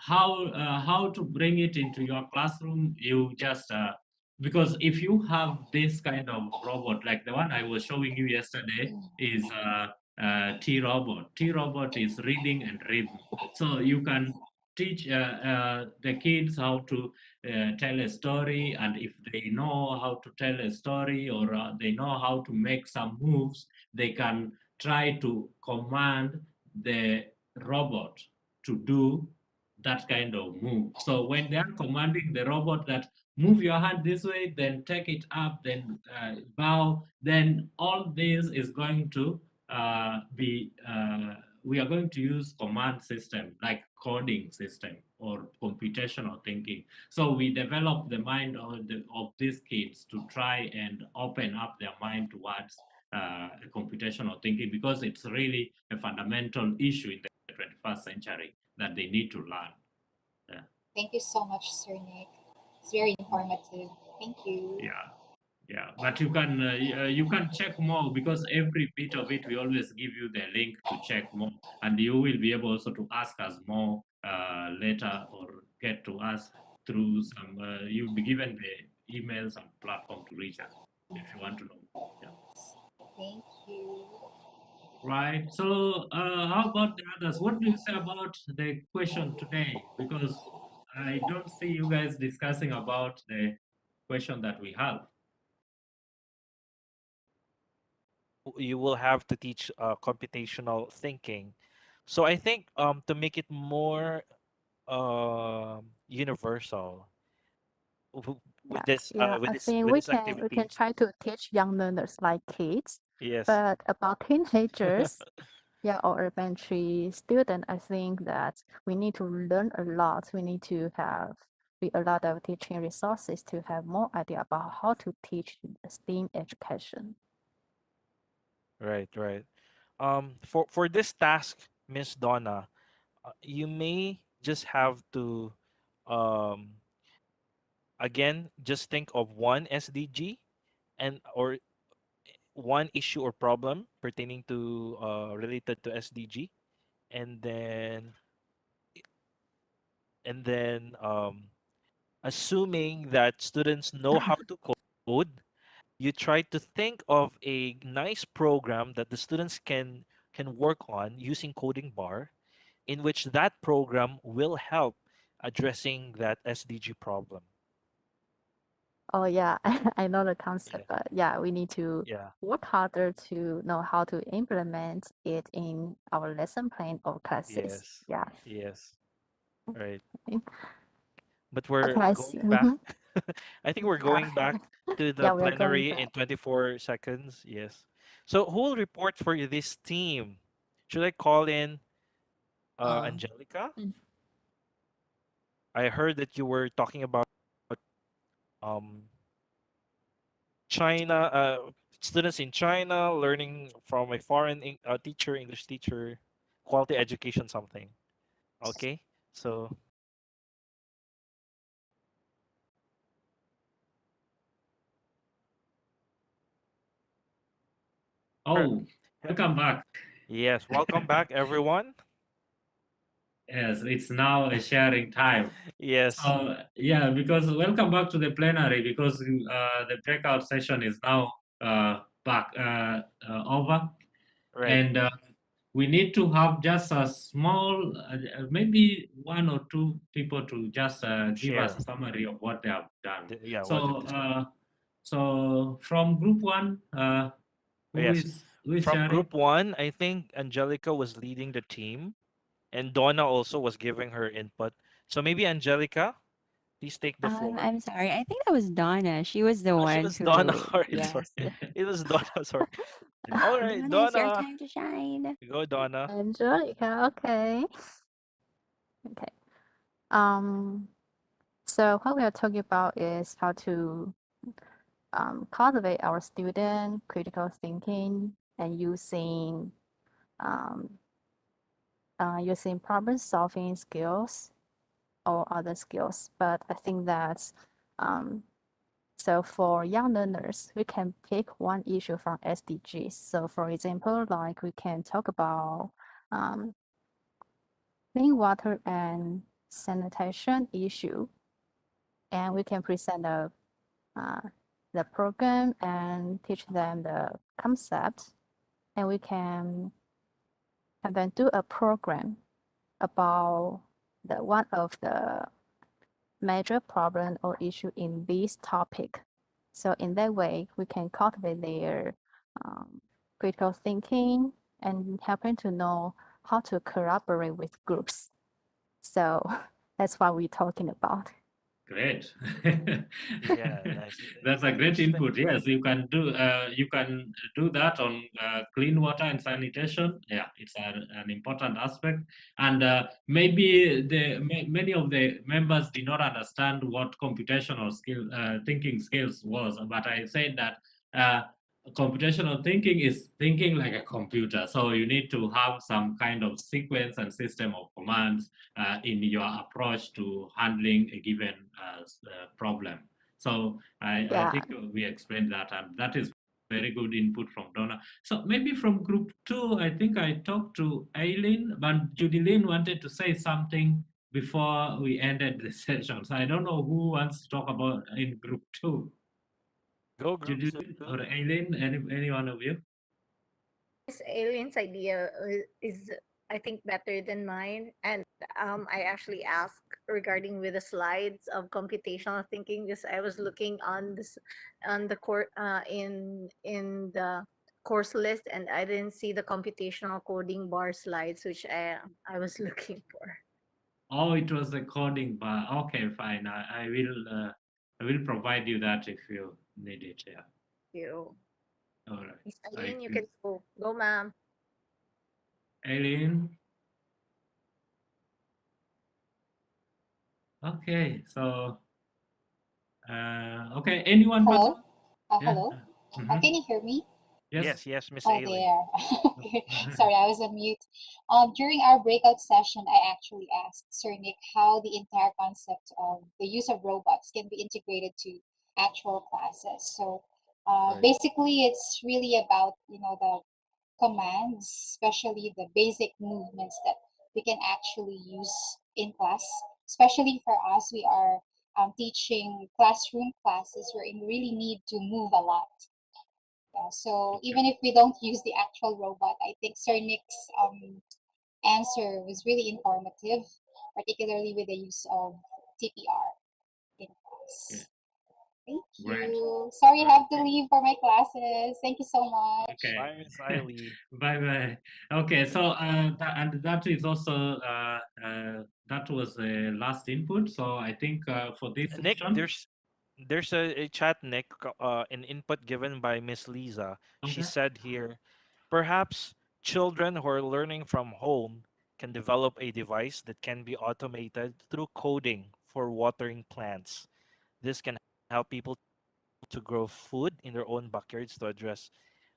how to bring it into your classroom? You just because if you have this kind of robot, like the one I was showing you yesterday, is T robot. T robot is reading and rhythm. So you can teach the kids how to tell a story, and if they know how to tell a story, or they know how to make some moves, they can try to command the robot to do that kind of move. So when they are commanding the robot that move your hand this way, then take it up, then bow, then all this is going to we are going to use command system like coding system or computational thinking. So we develop the mind of these kids to try and open up their mind towards computational thinking, because it's really a fundamental issue in the 21st century that they need to learn. Yeah. Thank you so much, Sir Nick. It's very informative. Thank you. Yeah, but you can check more, because every bit of it we always give you the link to check more, and you will be able also to ask us more later, or get to us through some. You'll be given the emails and platform to reach us if you want to know. Yeah. Thank you. Right. So, how about the others? What do you say about the question today? Because I don't see you guys discussing about the question that we have. You will have to teach computational thinking. So I think to make it more universal Yeah, with I this think with we this can activity. try to teach young learners like kids, Yes. but about teenagers, yeah, or elementary student, I think that we need to learn a lot. We need to have a lot of teaching resources to have more idea about how to teach STEAM education. Right, right. For this task, Miss Donna, you may just have to um again just think of one SDG and or one issue or problem pertaining to related to SDG, and then and then assuming that students know how to code, you try to think of a nice program that the students can work on using coding bar, in which that program will help addressing that SDG problem. Oh yeah, I know the Yeah, concept, but yeah, we need to yeah, work harder to know how to implement it in our lesson plan or classes. yes, Yeah. yes, right. Okay. But Okay, we're I see. going back. Mm-hmm. I think we're Yeah. going back to the Yeah, we are going plenary in back. 24 seconds. Yes. So who will report for this team? Should I call in Angelica? Mm. I heard that you were talking about um China, students in China learning from a foreign teacher, English teacher, quality education, something. Okay, so Oh, welcome back. yes, welcome back, everyone. Yes, it's now a sharing time. Yes, So yeah, because welcome back to the plenary, because the breakout session is now back over, right. and we need to have just a small, maybe one or two people to just give us Share. a summary of what they have done. Yeah, what they So discussed. so from group one, Yes, who is from sharing? group one, I think Angelica was leading the team, and Donna also was giving her input. So maybe Angelica, please take the floor. I'm sorry. I think that was Donna. She was the She one was Donna. who, All right, sorry. yes. It was Donna. Sorry. All right, Donna, it's your Donna. time to shine. Go, Donna. Angelica, okay. Okay. So what we are talking about is how to cultivate our student critical thinking and using problem solving skills or other skills. But I think that so for young learners, we can pick one issue from SDGs. So for example, like we can talk about clean water and sanitation issue, and we can present a the program and teach them the concept, and we can and then do a program about the one of the major problem or issue in this topic. So in that way, we can cultivate their critical thinking and helping to know how to collaborate with groups. So that's what we're talking about. Great. Yeah, nice. That's a great Interesting. input. Yes, you can do that on clean water and sanitation. Yeah, it's an important aspect. And maybe many of the members did not understand what computational thinking skills was. But I said that computational thinking is thinking like a computer. So you need to have some kind of sequence and system of commands in your approach to handling a given problem. So I think we explained that, and that is very good input from Donna. So maybe from group 2, I think I talked to Aileen, but Judilyn wanted to say something before we ended the session. So I don't know who wants to talk about in group 2. Go group Judilyn 2. or Aileen, any one of you? This alien's idea is I think better than mine, and I actually asked regarding with the slides of computational thinking because I was looking on this on the course in the course list, and I didn't see the computational coding bar slides, which I was looking for. Oh, it was the coding bar. Okay, fine. I will provide you that if you need it. Yeah. You, All right. Miss Aileen, you can go, ma'am. Aileen. Okay, so okay, anyone? Hello? Yeah. Hello? Can you hear me? Yes. Yes, Miss Oh, Aileen. there. Okay. Sorry, I was on mute. During our breakout session, I actually asked Sir Nick how the entire concept of the use of robots can be integrated to actual classes. So Right. basically, it's really about, the commands, especially the basic movements that we can actually use in class. Especially for us, we are teaching classroom classes where we really need to move a lot. So even if we don't use the actual robot, I think Sir Nick's answer was really informative, particularly with the use of TPR in class. Yeah. Thank Great. you. Sorry, I have to leave for my classes. Thank you so much. Okay. Bye, Miss Aileen. Bye. Okay, so and that is also that was the last input. So I think for this Nick, session, there's a chat, Nick, an input given by Miss Lisa. She Okay. said here, perhaps children who are learning from home can develop a device that can be automated through coding for watering plants. This can help people to grow food in their own backyards to address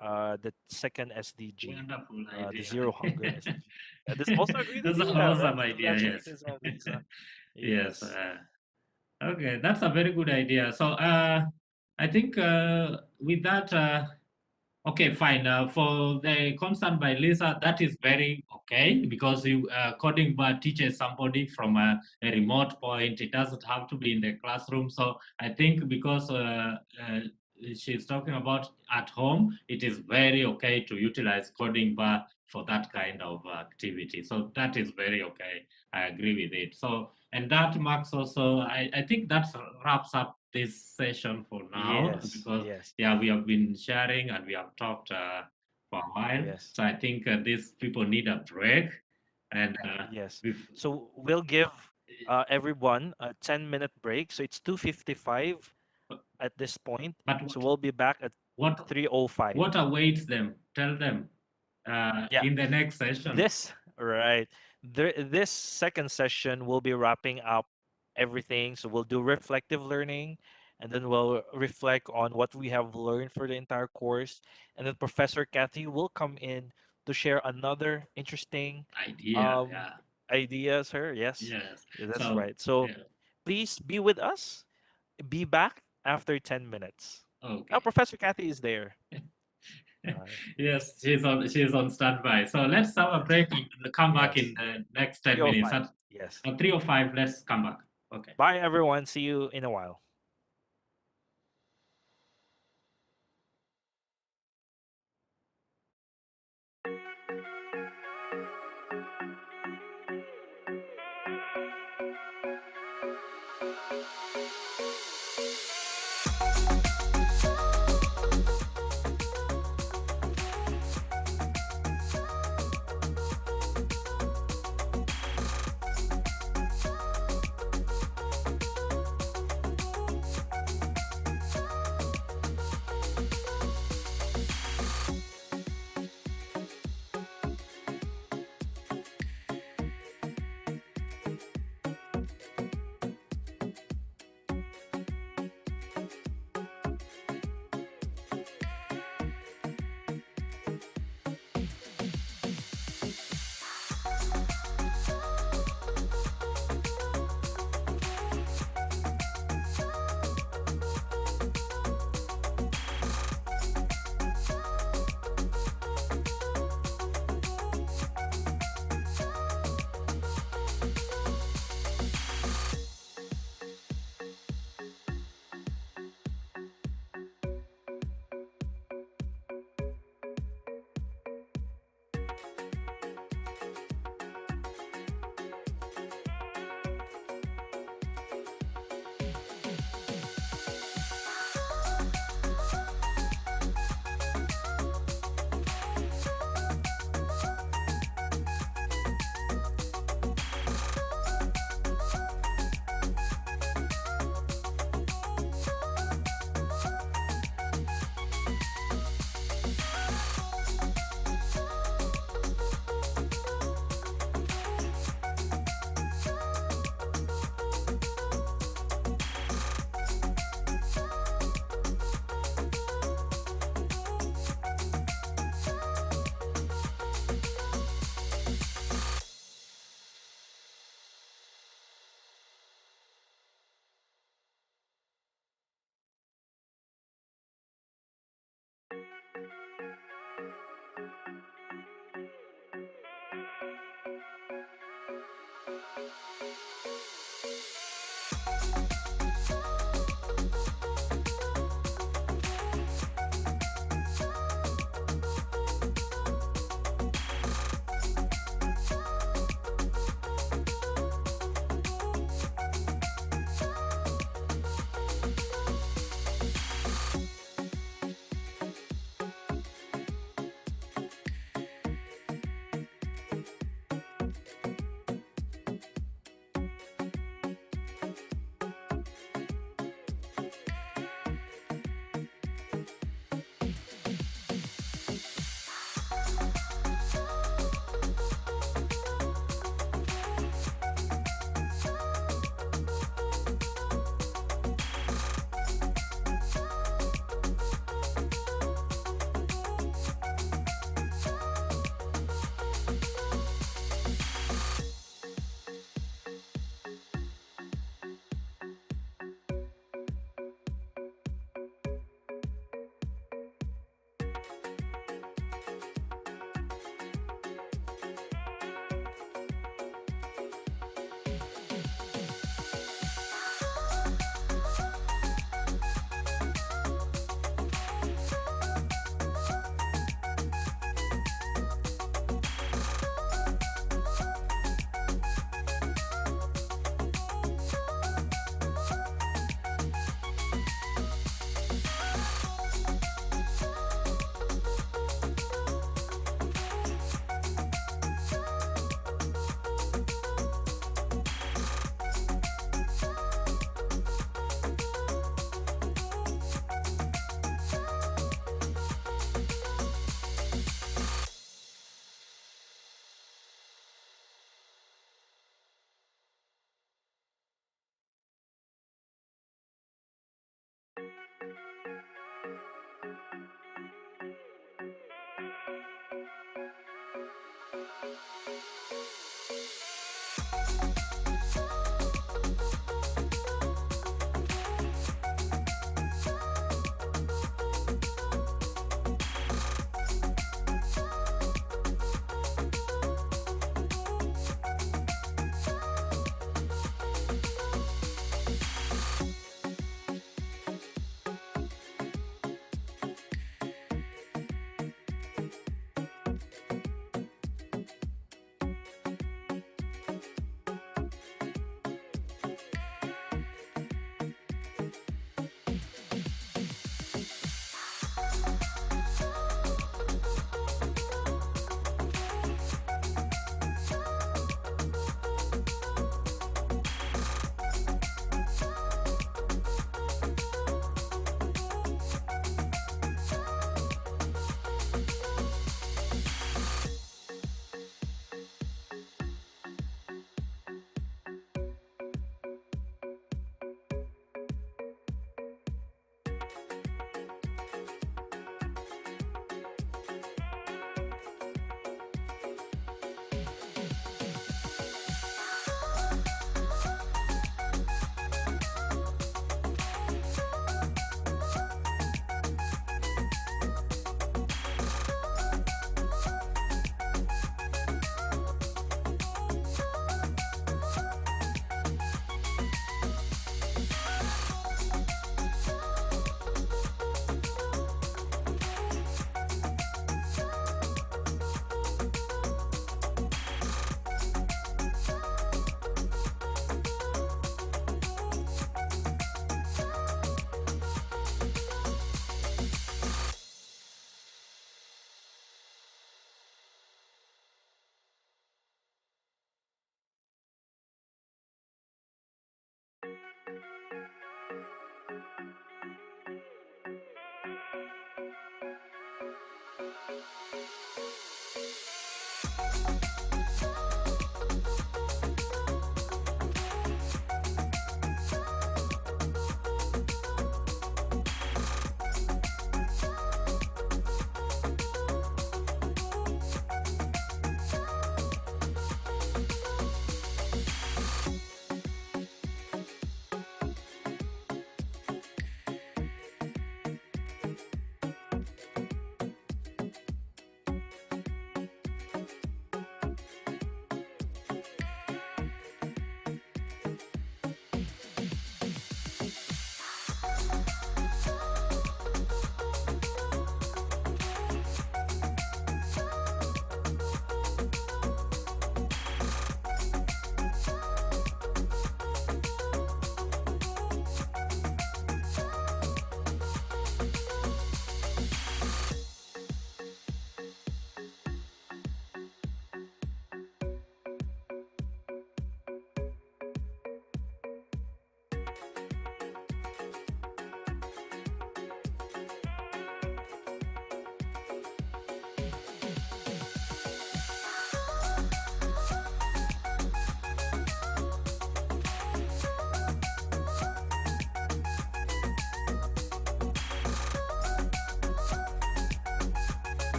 the second SDG, Wonderful the idea. zero hunger SDG. This also a great That's an idea, awesome right? idea. Yes. Congratulations, Ma'am Lisa. Yes. Yes. Okay, that's a very good idea. So I think with that, okay, fine. For the concern by Lisa, that is very okay because you coding bar teaches somebody from a remote point. It doesn't have to be in the classroom. So I think because she's talking about at home, it is very okay to utilize coding bar for that kind of activity. So that is very okay. I agree with it. So, and that marks also, I think that wraps up this session for now Yes. because Yes. yeah, we have been sharing and we have talked for a while. Yes. So I think these people need a break. And Yes. So we'll give everyone a 10-minute break. So it's 2:55 at this point. But So we'll be back at 3:05. What awaits them? Tell them in the next session. This second session will be wrapping up everything. So we'll do reflective learning, and then we'll reflect on what we have learned for the entire course. And then Professor Kathy will come in to share another interesting ideas. Yes, that's right. So please be with us. Be back after 10 minutes. Okay. Now Professor Kathy is there. Yes, she's on standby. So let's have a break and come back in the next 10 minutes. At, yes. At 3:05, let's come back. Okay. Bye, everyone. See you in a while.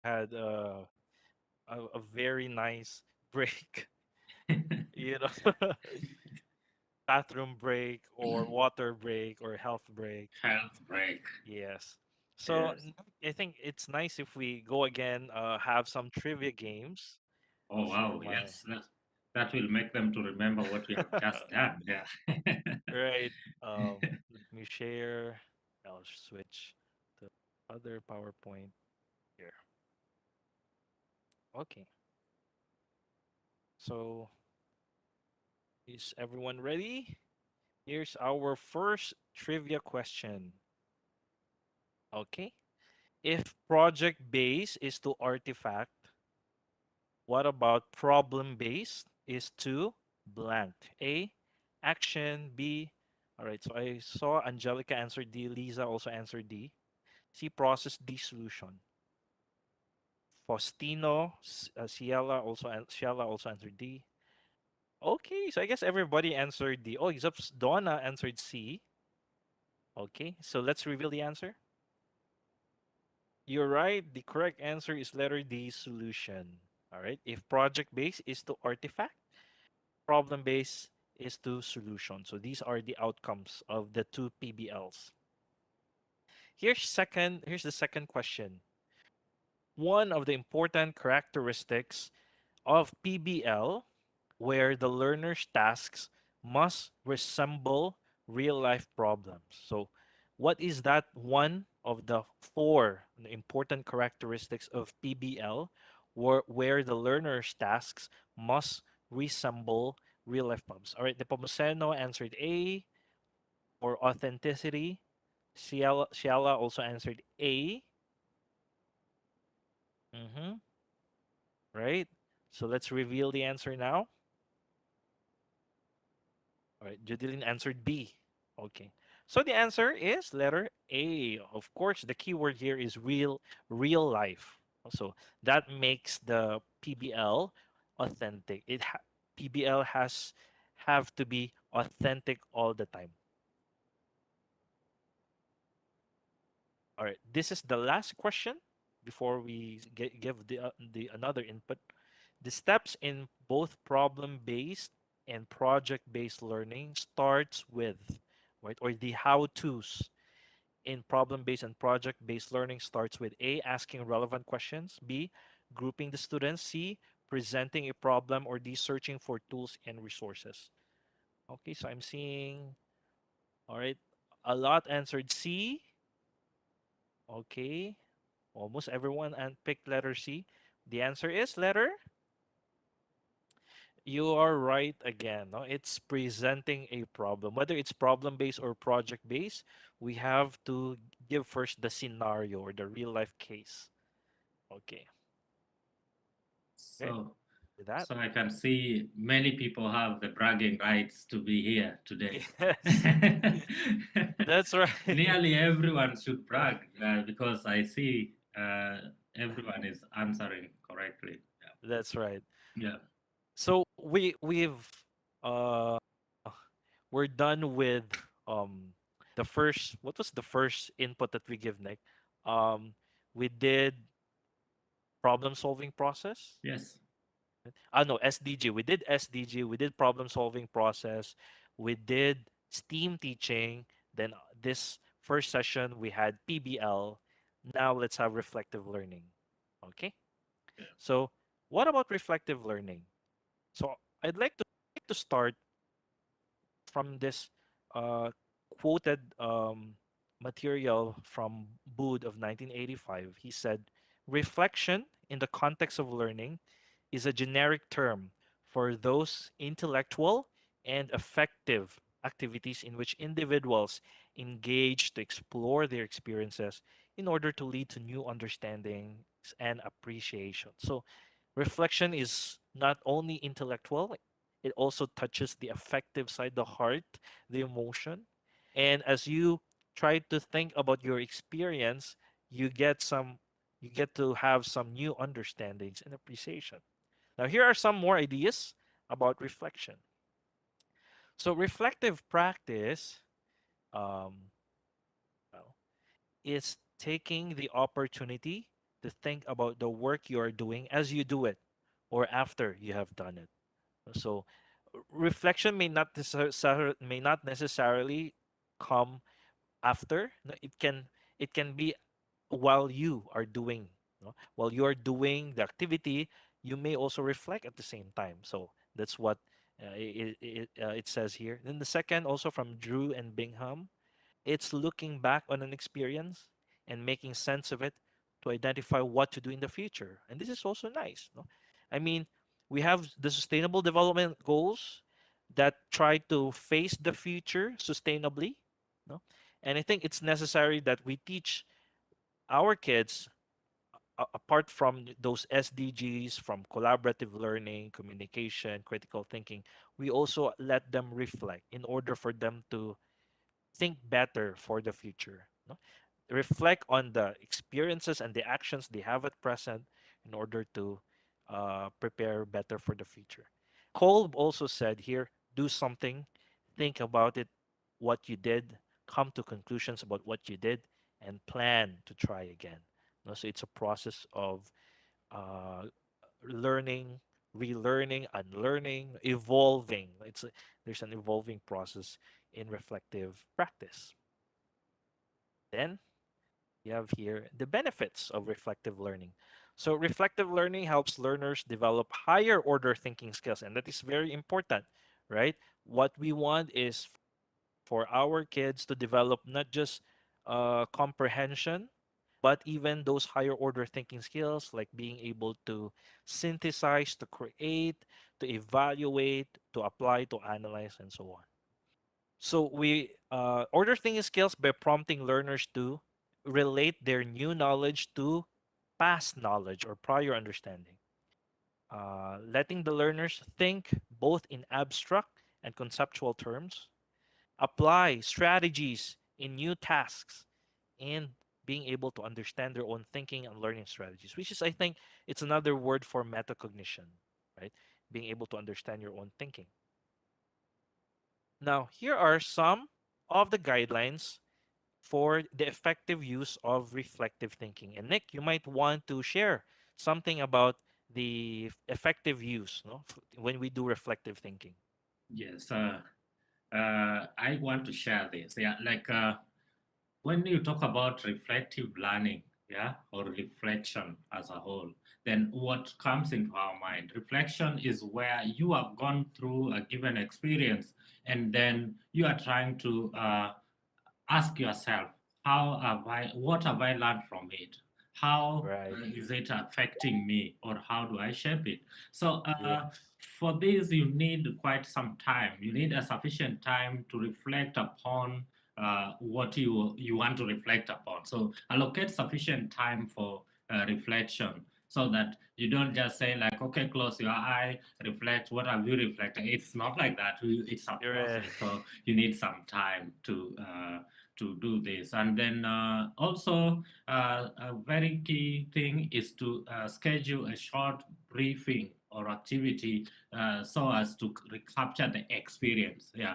Had a very nice break, you know, bathroom break or water break or health break. Health break. Yes. So Yes. I think it's nice if we go again, have some trivia games. Oh, wow. So Yes. That will make them to remember what we have just done. Yeah. right. Let me share. I'll switch to other PowerPoint here. Okay. So is everyone ready? Here's our first trivia question. Okay. If project base is to artifact, what about problem based is to blank? A, action. B, all right. So I saw Angelica answer D. Lisa also answered D. C, process. D, solution. Faustino, Ciela also answered D. Okay, so I guess everybody answered D. Oh, except Donna answered C. Okay, so let's reveal the answer. You're right. The correct answer is letter D, solution. All right. If project base is to artifact, problem base is to solution. So these are the outcomes of the two PBLs. Here's the second question. One of the important characteristics of PBL where the learner's tasks must resemble real life problems. So what is that one of the four important characteristics of PBL where the learner's tasks must resemble real life problems? All right, Nepomuceno answered A for authenticity. Shiala also answered A. Right? So let's reveal the answer now. All right, Judeline answered B. Okay. So the answer is letter A. Of course, the keyword here is real life. So that makes the PBL authentic. PBL has have to be authentic all the time. All right, this is the last question before we give the another input. The steps in both problem-based and project-based learning starts with, right, or the how-tos in problem-based and project-based learning starts with A, asking relevant questions, B, grouping the students, C, presenting a problem, or D, searching for tools and resources. Okay, so I'm seeing, all right, a lot answered C. Okay, almost everyone and picked letter C. The answer is letter. You are right again. No? It's presenting a problem. Whether it's problem based or project based, we have to give first the scenario or the real life case. Okay. Okay. So, With that. so I can see many people have the bragging rights to be here today. Yes. That's right. Nearly everyone should brag because I see everyone is answering correctly. That's right. Yeah. So uh we're done with the first, what was the first input that we give, Nick? We did problem solving process. Yes. No, SDG. We did SDG. We did problem solving process. We did STEAM teaching. Then this first session we had PBL. Now let's have reflective learning. Okay. Yeah. So what about reflective learning? So I'd like to start from this quoted material from Bood of 1985. He said, reflection in the context of learning is a generic term for those intellectual and affective activities in which individuals engage to explore their experiences in order to lead to new understandings and appreciation. So, reflection is not only intellectual, it also touches the affective side, the heart, the emotion. And as you try to think about your experience, you get to have some new understandings and appreciation. Now, here are some more ideas about reflection. So, reflective practice um, well, is taking the opportunity to think about the work you are doing as you do it or after you have done it. So, reflection may not necessarily come after. No, it can be while you are doing, no? While you are doing the activity, you may also reflect at the same time. So that's what it says here. Then the second, also from Drew and Bingham, it's looking back on an experience and making sense of it to identify what to do in the future. And this is also nice, no? I mean, we have the sustainable development goals that try to face the future sustainably, no? And I think it's necessary that we teach our kids, apart from those SDGs, from collaborative learning, communication, critical thinking, we also let them reflect in order for them to think better for the future, no? Reflect on the experiences and the actions they have at present in order to prepare better for the future. Kolb also said here, do something, think about it, what you did, come to conclusions about what you did, and plan to try again. No, so it's a process of uh, learning, relearning, unlearning, evolving. There's an evolving process in reflective practice. Then you have here the benefits of reflective learning. So reflective learning helps learners develop higher order thinking skills, and that is very important, right? What we want is for our kids to develop not just comprehension, but even those higher order thinking skills like being able to synthesize, to create, to evaluate, to apply, to analyze, and so on. So we order thinking skills by prompting learners to relate their new knowledge to past knowledge or prior understanding, letting the learners think both in abstract and conceptual terms, apply strategies in new tasks, and being able to understand their own thinking and learning strategies, which is, I think, it's another word for metacognition, right? Being able to understand your own thinking. Now, here are some of the guidelines for the effective use of reflective thinking. And Nick, you might want to share something about the effective use, no, when we do reflective thinking. Yes, I want to share this. Yeah, like when you talk about reflective learning, yeah, or reflection as a whole, then what comes into our mind? Reflection is where you have gone through a given experience and then you are trying to ask yourself, what have I learned from it? How Right. is it affecting me, or how do I shape it? So Yes. for this, you need quite some time. You need a sufficient time to reflect upon what you want to reflect upon. So allocate sufficient time for reflection so that you don't just say like, okay, close your eye, reflect. What have you reflected? It's not like that. It's a You're process. So you need some time to do this. And then also a very key thing is to schedule a short briefing or activity so as to recapture the experience. Yeah,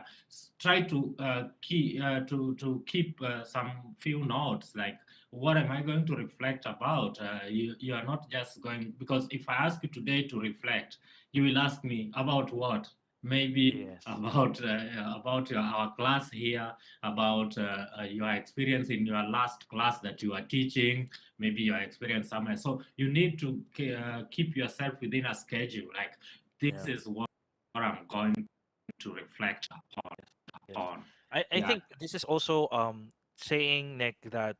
try to keep some few notes, like what am I going to reflect about? You are not just going, because if I ask you today to reflect, you will ask me about what? Maybe Yes. about our class here, about your experience in your last class that you are teaching, maybe your experience somewhere. So you need to keep yourself within a schedule. Like this Yeah. is what I'm going to reflect Yes. upon. I Yeah. think this is also saying, Nick, that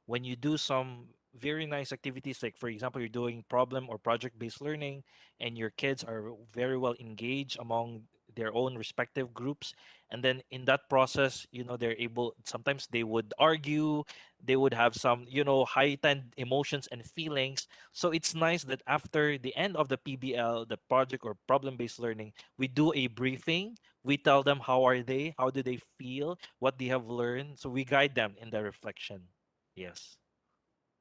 when you do some very nice activities, like for example, you're doing problem or project-based learning, and your kids are very well engaged among their own respective groups, and then in that process, they're able. Sometimes they would argue, they would have some, heightened emotions and feelings. So it's nice that after the end of the PBL, the project or problem-based learning, we do a briefing, We tell them how are they, how do they feel, what they have learned. So we guide them in the reflection. Yes.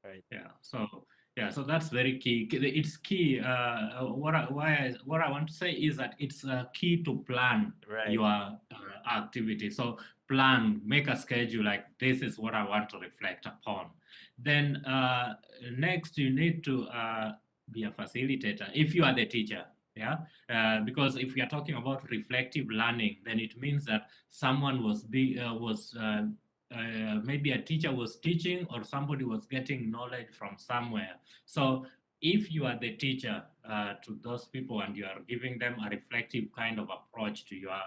Right. So that's very key. It's key. What I want to say is that it's key to plan your activity. So plan, make a schedule, like this is what I want to reflect upon. Then next you need to be a facilitator if you are the teacher. Because if we are talking about reflective learning, then it means that someone maybe a teacher was teaching or somebody was getting knowledge from somewhere. So if you are the teacher to those people and you are giving them a reflective kind of approach to your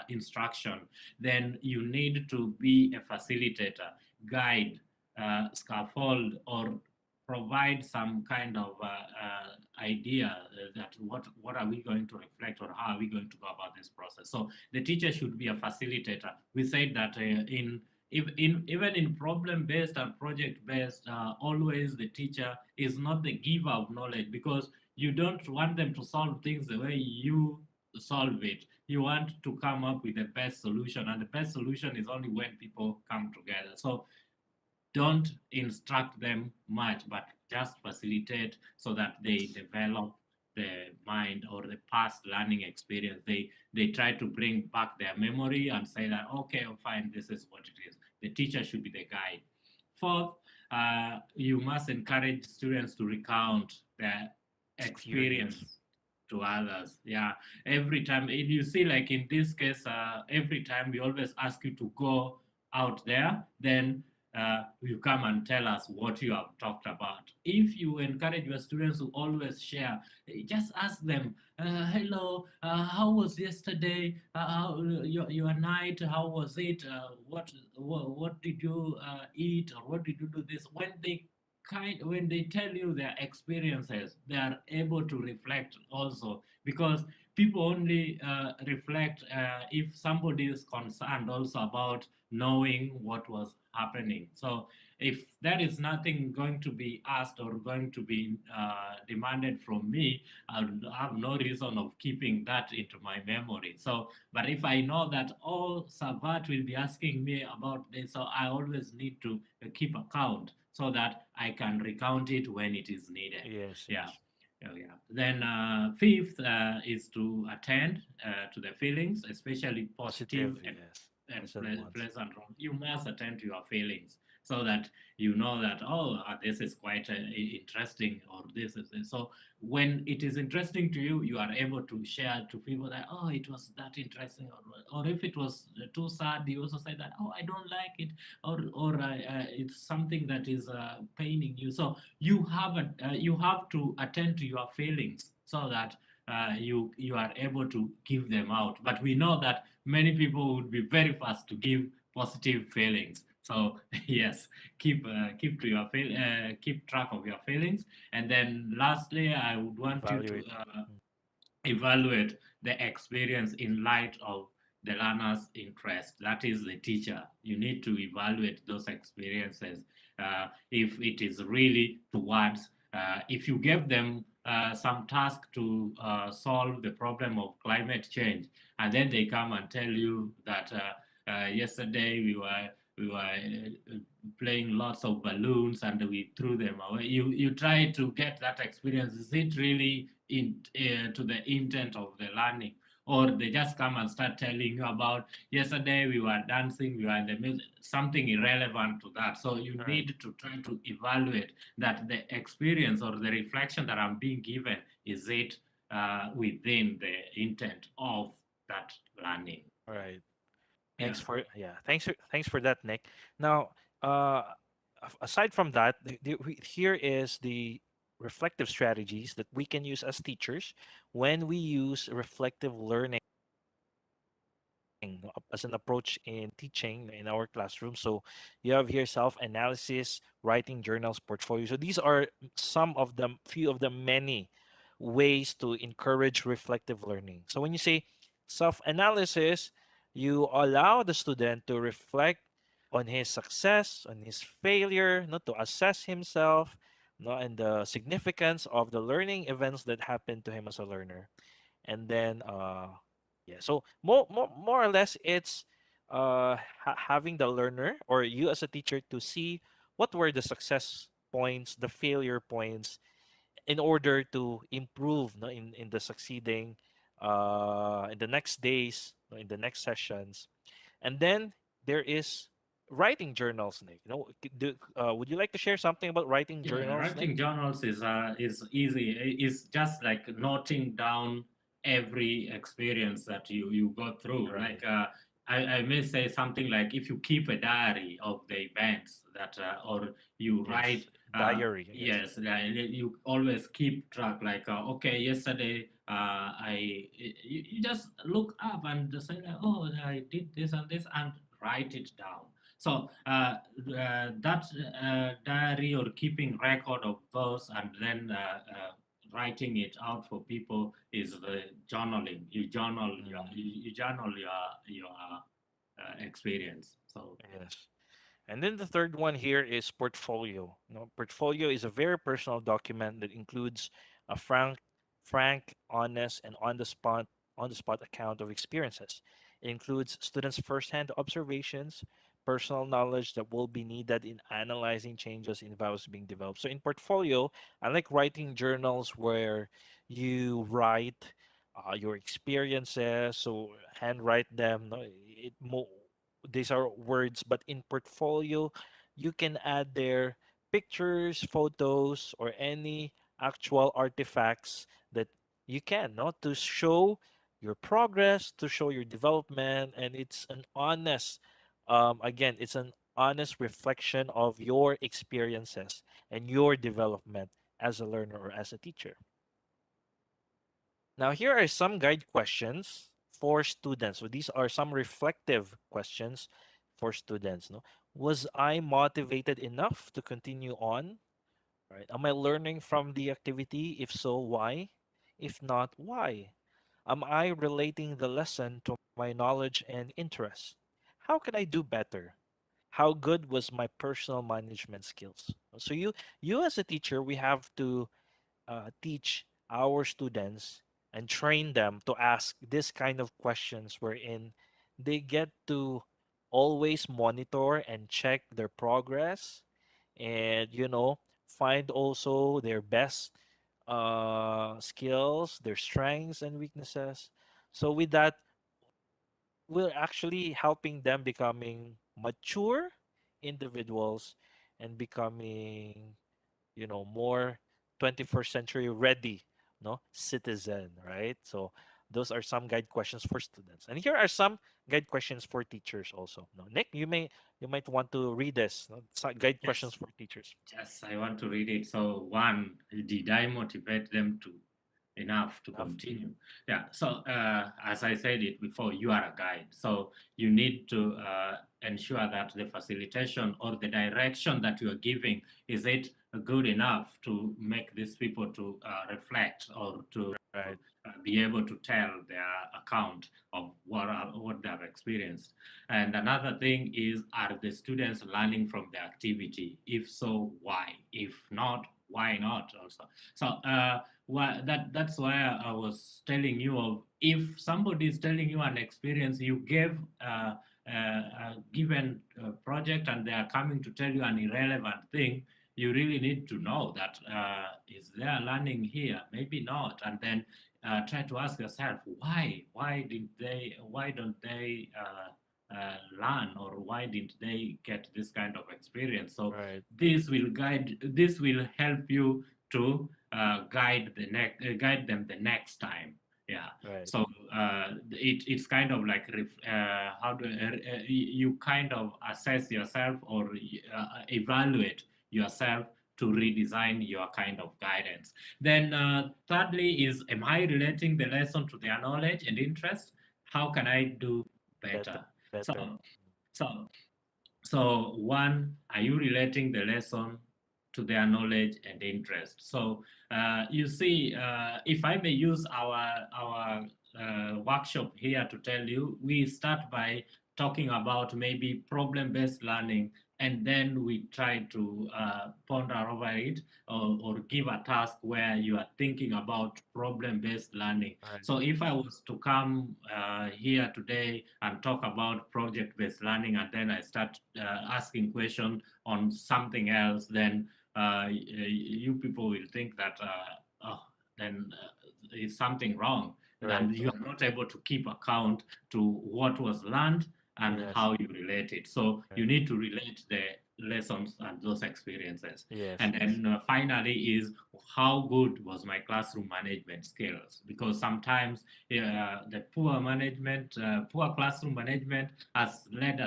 instruction, then you need to be a facilitator, guide, scaffold, or provide some kind of idea that what are we going to reflect or how are we going to go about this process. So the teacher should be a facilitator. We said that even in problem-based and project-based, always the teacher is not the giver of knowledge, because you don't want them to solve things the way you solve it. You want to come up with the best solution, and the best solution is only when people come together. So don't instruct them much, but just facilitate so that they develop the mind or the past learning experience. They try to bring back their memory and say that, okay, fine, this is what it is. The teacher should be the guide. Fourth, you must encourage students to recount their experience to others. Every time, you see, like in this case, every time we always ask you to go out there, then you come and tell us what you have talked about. If you encourage your students to always share, just ask them, hello, how was yesterday? Your night, how was it? What did you eat, or what did you do this? When they tell you their experiences, they are able to reflect also, because people only reflect if somebody is concerned also about knowing what was happening. So if there is nothing going to be asked or going to be demanded from me, I have no reason of keeping that into my memory. So, but if I know that, Savat will be asking me about this, so I always need to keep account so that I can recount it when it is needed. Yes. Then fifth is to attend to the feelings, especially positive and pleasant. You must attend to your feelings so that you know that, this is quite interesting, or this is it. So when it is interesting to you, you are able to share to people that, it was that interesting, or if it was too sad, you also say that, I don't like it, or it's something that is paining you. So you have to attend to your feelings so that you are able to give them out. But we know that many people would be very fast to give positive feelings. So yes, keep track of your feelings. And then lastly, I would want you to evaluate the experience in light of the learner's interest. That is the teacher. You need to evaluate those experiences. If it is really towards, if you give them some task to solve the problem of climate change, and then they come and tell you that yesterday we were playing lots of balloons and we threw them away. You try to get that experience. Is it really to the intent of the learning? Or they just come and start telling you about yesterday we were dancing, we were in the music, something irrelevant to that. So you need to try to evaluate that the experience or the reflection that I'm being given, is it within the intent of that learning? Right. Thanks for that, Nick. Now, aside from that, here is the reflective strategies that we can use as teachers when we use reflective learning as an approach in teaching in our classroom. So you have here self-analysis, writing journals, portfolio. So these are some of the few of the many ways to encourage reflective learning. So when you say self-analysis, you allow the student to reflect on his success, on his failure, not to assess himself, no, and the significance of the learning events that happened to him as a learner. And then Yeah. So more or less, it's having the learner or you as a teacher to see what were the success points, the failure points, in order to improve, no, in the succeeding in the next days, no, in the next sessions. And then there is writing journals, Nick. Would you like to share something about writing Yeah, journals, Nick? writing journals is easy. It's just like noting down every experience that you go through. Right. Like I may say something like if you keep a diary of the events that or you write Diary, I guess. yes, you always keep track. Like okay, yesterday you just look up and say like, oh, I did this and this and write it down. So that diary or keeping record of those and then writing it out for people is the journaling. You journal you journal your experience. So Yes. And then the third one here is portfolio. Portfolio is a very personal document that includes a frank, honest, and on the spot account of experiences. It includes students' firsthand observations, personal knowledge that will be needed in analyzing changes in values being developed. So in portfolio, I like writing journals where you write your experiences, so handwrite them. No, these are words, but in portfolio, you can add their pictures, photos, or any actual artifacts that you can, not to show your progress, to show your development, and it's an honest, again, it's an honest reflection of your experiences and your development as a learner or as a teacher. Now, here are some guide questions for students. So these are some reflective questions for students. No? Was I motivated enough to continue on? Right? Am I learning from the activity? If so, why? If not, why? Am I relating the lesson to my knowledge and interest? How can I do better? How good was my personal management skills? So you as a teacher, we have to teach our students and train them to ask this kind of questions wherein they get to always monitor and check their progress and find also their best skills, their strengths and weaknesses. So with that, we're actually helping them becoming mature individuals and becoming more 21st century ready, no, citizen, right? So those are some guide questions for students, and here are some guide questions for teachers also. No, Nick, you might want to read this, no? Guide questions yes, for teachers. yes, I want to read it. So one, did I motivate them to enough to Enough. continue? Yeah. So as I said it before, you are a guide. So you need to ensure that the facilitation or the direction that you are giving, is it good enough to make these people to reflect or to Right. be able to tell their account of what they have experienced. And another thing is, are the students learning from the activity? If so, why? If not, why not also? So that's why I was telling you of, if somebody is telling you an experience, you gave a given project and they are coming to tell you an irrelevant thing, you really need to know that is there learning here? Maybe not. And then try to ask yourself, why don't they learn, or why didn't they get this kind of experience? So Right. this will help you to guide them the next time. Yeah. Right. So it's kind of like how do you kind of assess yourself or evaluate yourself to redesign your kind of guidance. Then thirdly is, am I relating the lesson to their knowledge and interest? How can I do Better. better? Better. So so one, are you relating the lesson to their knowledge and interest? So you see, if I may use our workshop here to tell you, we start by talking about maybe problem-based learning, and then we try to ponder over it, or give a task where you are thinking about problem-based learning. Right. So if I was to come here today and talk about project-based learning, and then I start asking questions on something else, then you people will think that then is something wrong, Right. and you are not able to keep account to what was learned and Yes. how you relate it. So you Right. need to relate the lessons and those experiences. Yes. And Yes. then finally is, how good was my classroom management skills? Because sometimes the poor management, poor classroom management has led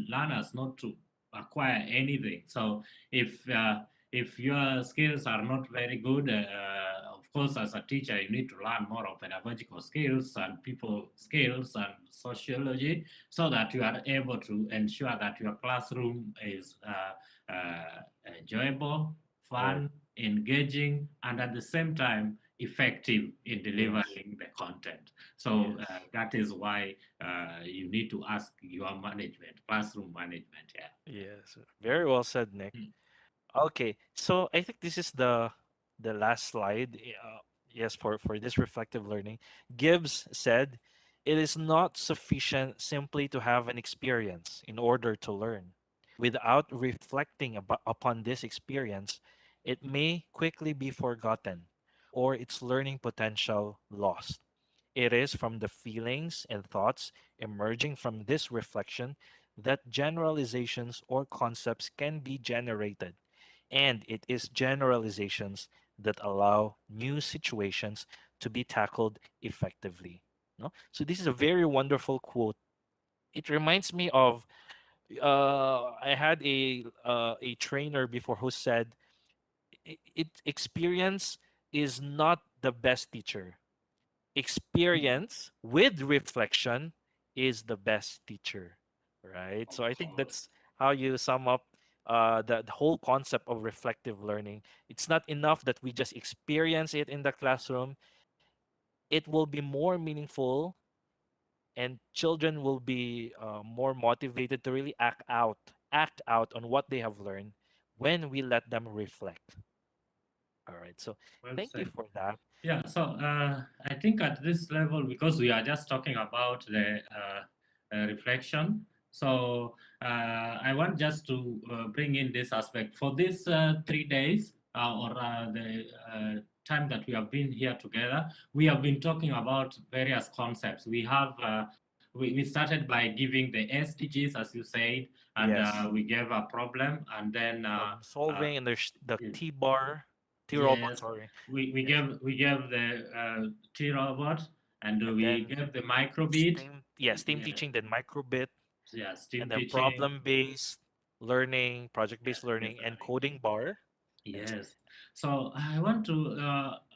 learners not to acquire anything. So if your skills are not very good, of course, as a teacher, you need to learn more of pedagogical skills and people skills and sociology, so that you are able to ensure that your classroom is enjoyable, fun, engaging, and at the same time effective in delivering the content. So Yes. that is why you need to ask your management, classroom management. Yeah. Yes. Very well said, Nick. Okay, so I think this is the last slide. Yes, for this reflective learning, Gibbs said, it is not sufficient simply to have an experience in order to learn. Without reflecting upon this experience, it may quickly be forgotten or its learning potential lost. It is from the feelings and thoughts emerging from this reflection that generalizations or concepts can be generated, and it is generalizations that allow new situations to be tackled effectively. No? So this is a very wonderful quote. It reminds me of I had a trainer before who said experience is not the best teacher. Experience with reflection is the best teacher, right? So I think that's how you sum up the whole concept of reflective learning. It's not enough that we just experience it in the classroom. It will be more meaningful, and children will be more motivated to really act out on what they have learned when we let them reflect. All right, so Well thank you said. for that. Yeah, so I think at this level, because we are just talking about the reflection, so I want just to bring in this aspect. For these 3 days, or the time that we have been here together, we have been talking about various concepts. We have we started by giving the SDGs, as you said, and Yes. we gave a problem, and then Solving, and there's the it- T-robot, yes, sorry. we Yes. gave the T-robot, and And we then gave the microbeat. STEAM teaching, then microbit, Yeah, and STEAM then teaching. problem-based learning, project-based learning, and coding bar. Yes. So I want to,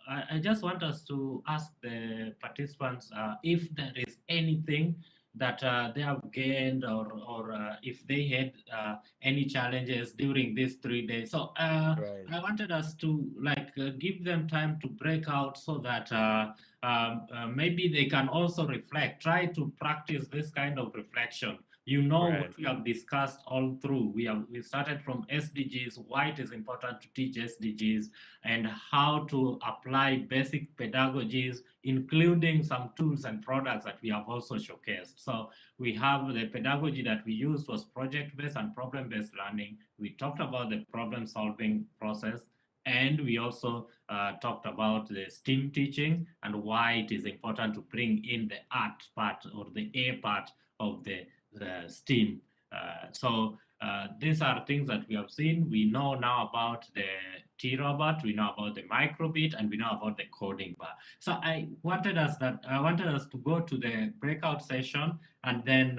I just want us to ask the participants if there is anything that they have gained, or if they had any challenges during these 3 days. So Right. I wanted us to give them time to break out, so that maybe they can also reflect, try to practice this kind of reflection. You know Right. what we have discussed all through. We started from SDGs, why it is important to teach SDGs, and how to apply basic pedagogies, including some tools and products that we have also showcased. So we have the pedagogy that we used was project-based and problem-based learning. We talked about the problem-solving process, and we also talked about the STEAM teaching and why it is important to bring in the art part, or the A part of the STEAM. So these are things that we have seen. We know now about the T-robot, we know about the micro:bit, and we know about the coding bar. So I wanted us to go to the breakout session, and then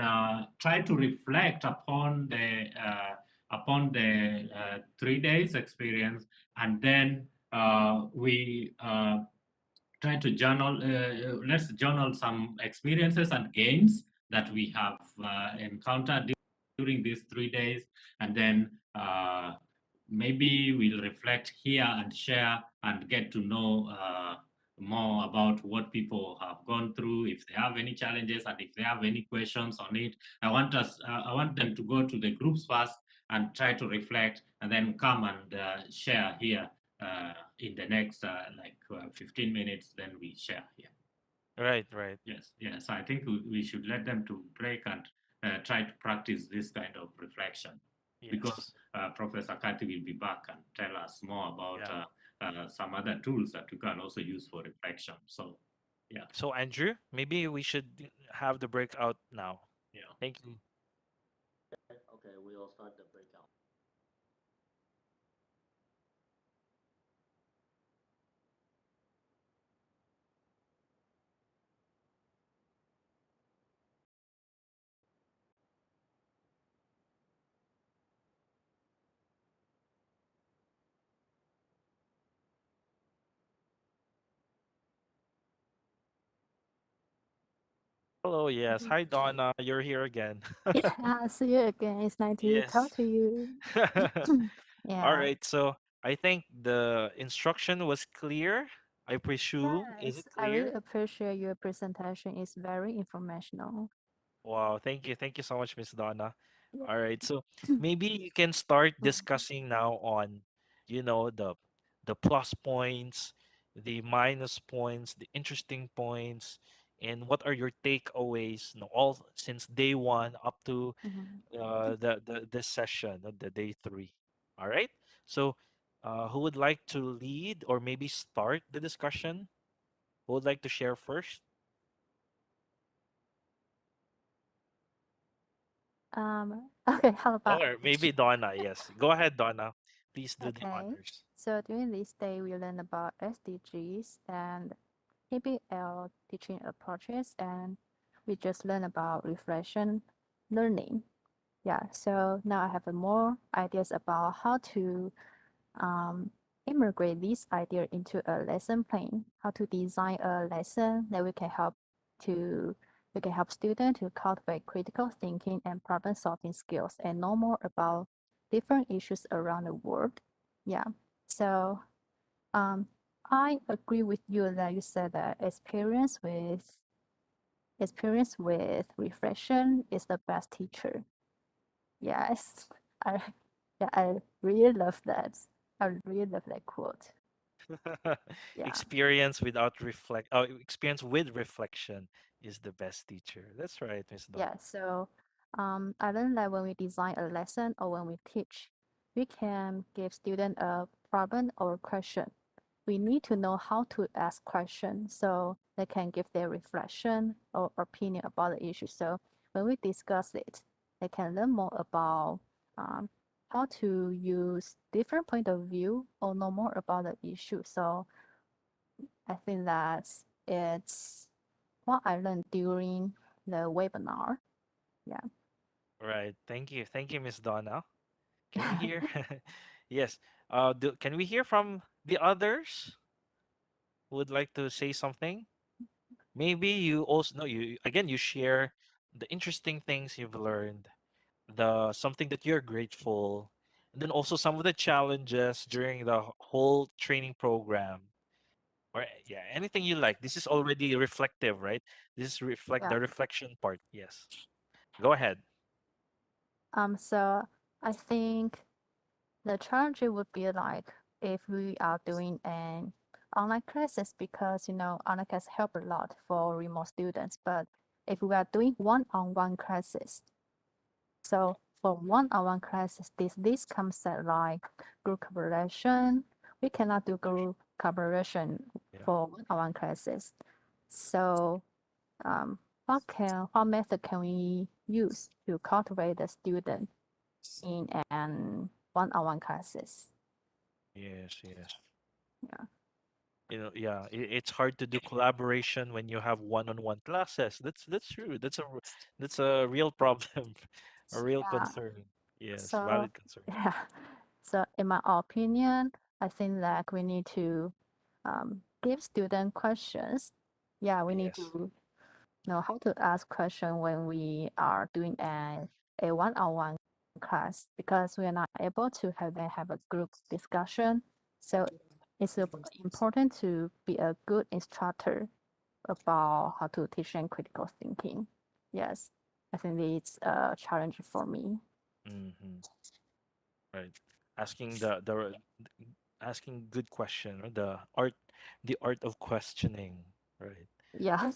try to reflect upon the 3 days experience, and then we try to journal. Let's journal some experiences and gains that we have encountered during these 3 days, and then maybe we'll reflect here and share and get to know more about what people have gone through, if they have any challenges, and if they have any questions on it. I want them to go to the groups first and try to reflect, and then come and share here in the next 15 minutes. Then we share here. Right. Yes. I think we should let them to break and try to practice this kind of reflection, because Professor Kati will be back and tell us more about some other tools that you can also use for reflection. So, yeah. So Andrew, maybe we should have the breakout now. Yeah. Thank you. Okay, we'll start the breakout. Hello, yes. Hi, Donna. You're here again. Yeah, see you again. It's nice to Yes. talk to you. Yeah. All right. So I think the instruction was clear. I presume. Is Yes, it I really clear? appreciate your presentation. It's very informational. Wow. Thank you. Thank you so much, Miss Donna. Yeah. All right. So maybe you can start discussing now on, the plus points, the minus points, the interesting points, and what are your takeaways, all since day one up to Mhm. the this session, the day three. All right. So, who would like to lead or maybe start the discussion? Who would like to share first? Okay, how about Or maybe Donna. Yes. Go ahead, Donna. Please do the okay. honors. So during this day, we learn about SDGs and PBL teaching approaches, and we just learn about reflection learning. Yeah, so now I have more ideas about how to integrate this idea into a lesson plan, how to design a lesson that we can help students to cultivate critical thinking and problem solving skills and know more about different issues around the world. Yeah. So I agree with you that you said that experience with reflection is the best teacher. Yes. I yeah, I really love that. I really love that quote. Yeah. Experience with reflection is the best teacher. That's right, Miss Donna. Yeah. So I learned that when we design a lesson or when we teach, we can give student a problem or question. We need to know how to ask questions so they can give their reflection or opinion about the issue. So when we discuss it, they can learn more about um, how to use different point of view or know more about the issue. So I think that it's what I learned during the webinar. Yeah. Right. Thank you. Thank you, Miss Donna. Can we hear? Yes. Can we hear from the others who would like to say something? Maybe you also no, you share the interesting things you've learned, the something that you're grateful, and then also some of the challenges during the whole training program. Or yeah, anything you like. This is already reflective, right? This is Yeah. the reflection part. Yes. Go ahead. So I think the challenge would be like if we are doing an online classes because online class help a lot for remote students. But if we are doing one-on-one classes, so for one-on-one classes, this concept like group collaboration, we cannot do group collaboration Yeah. for one-on-one classes. So what method can we use to cultivate the student in an one-on-one classes? Yes, yes. Yeah. Yeah, it's hard to do collaboration when you have one-on-one classes. That's true. That's a real problem, a real Yeah. concern. Yes, So valid concern. yeah. So in my opinion, I think that we need to give student questions. Yeah, we need Yes. to know how to ask question when we are doing a one-on-one class because we are not able to have a group discussion. So it's important to be a good instructor about how to teach them critical thinking. Yes, I think it's a challenge for me. Hmm. Right. Asking asking good question, or the art of questioning, right? Yeah.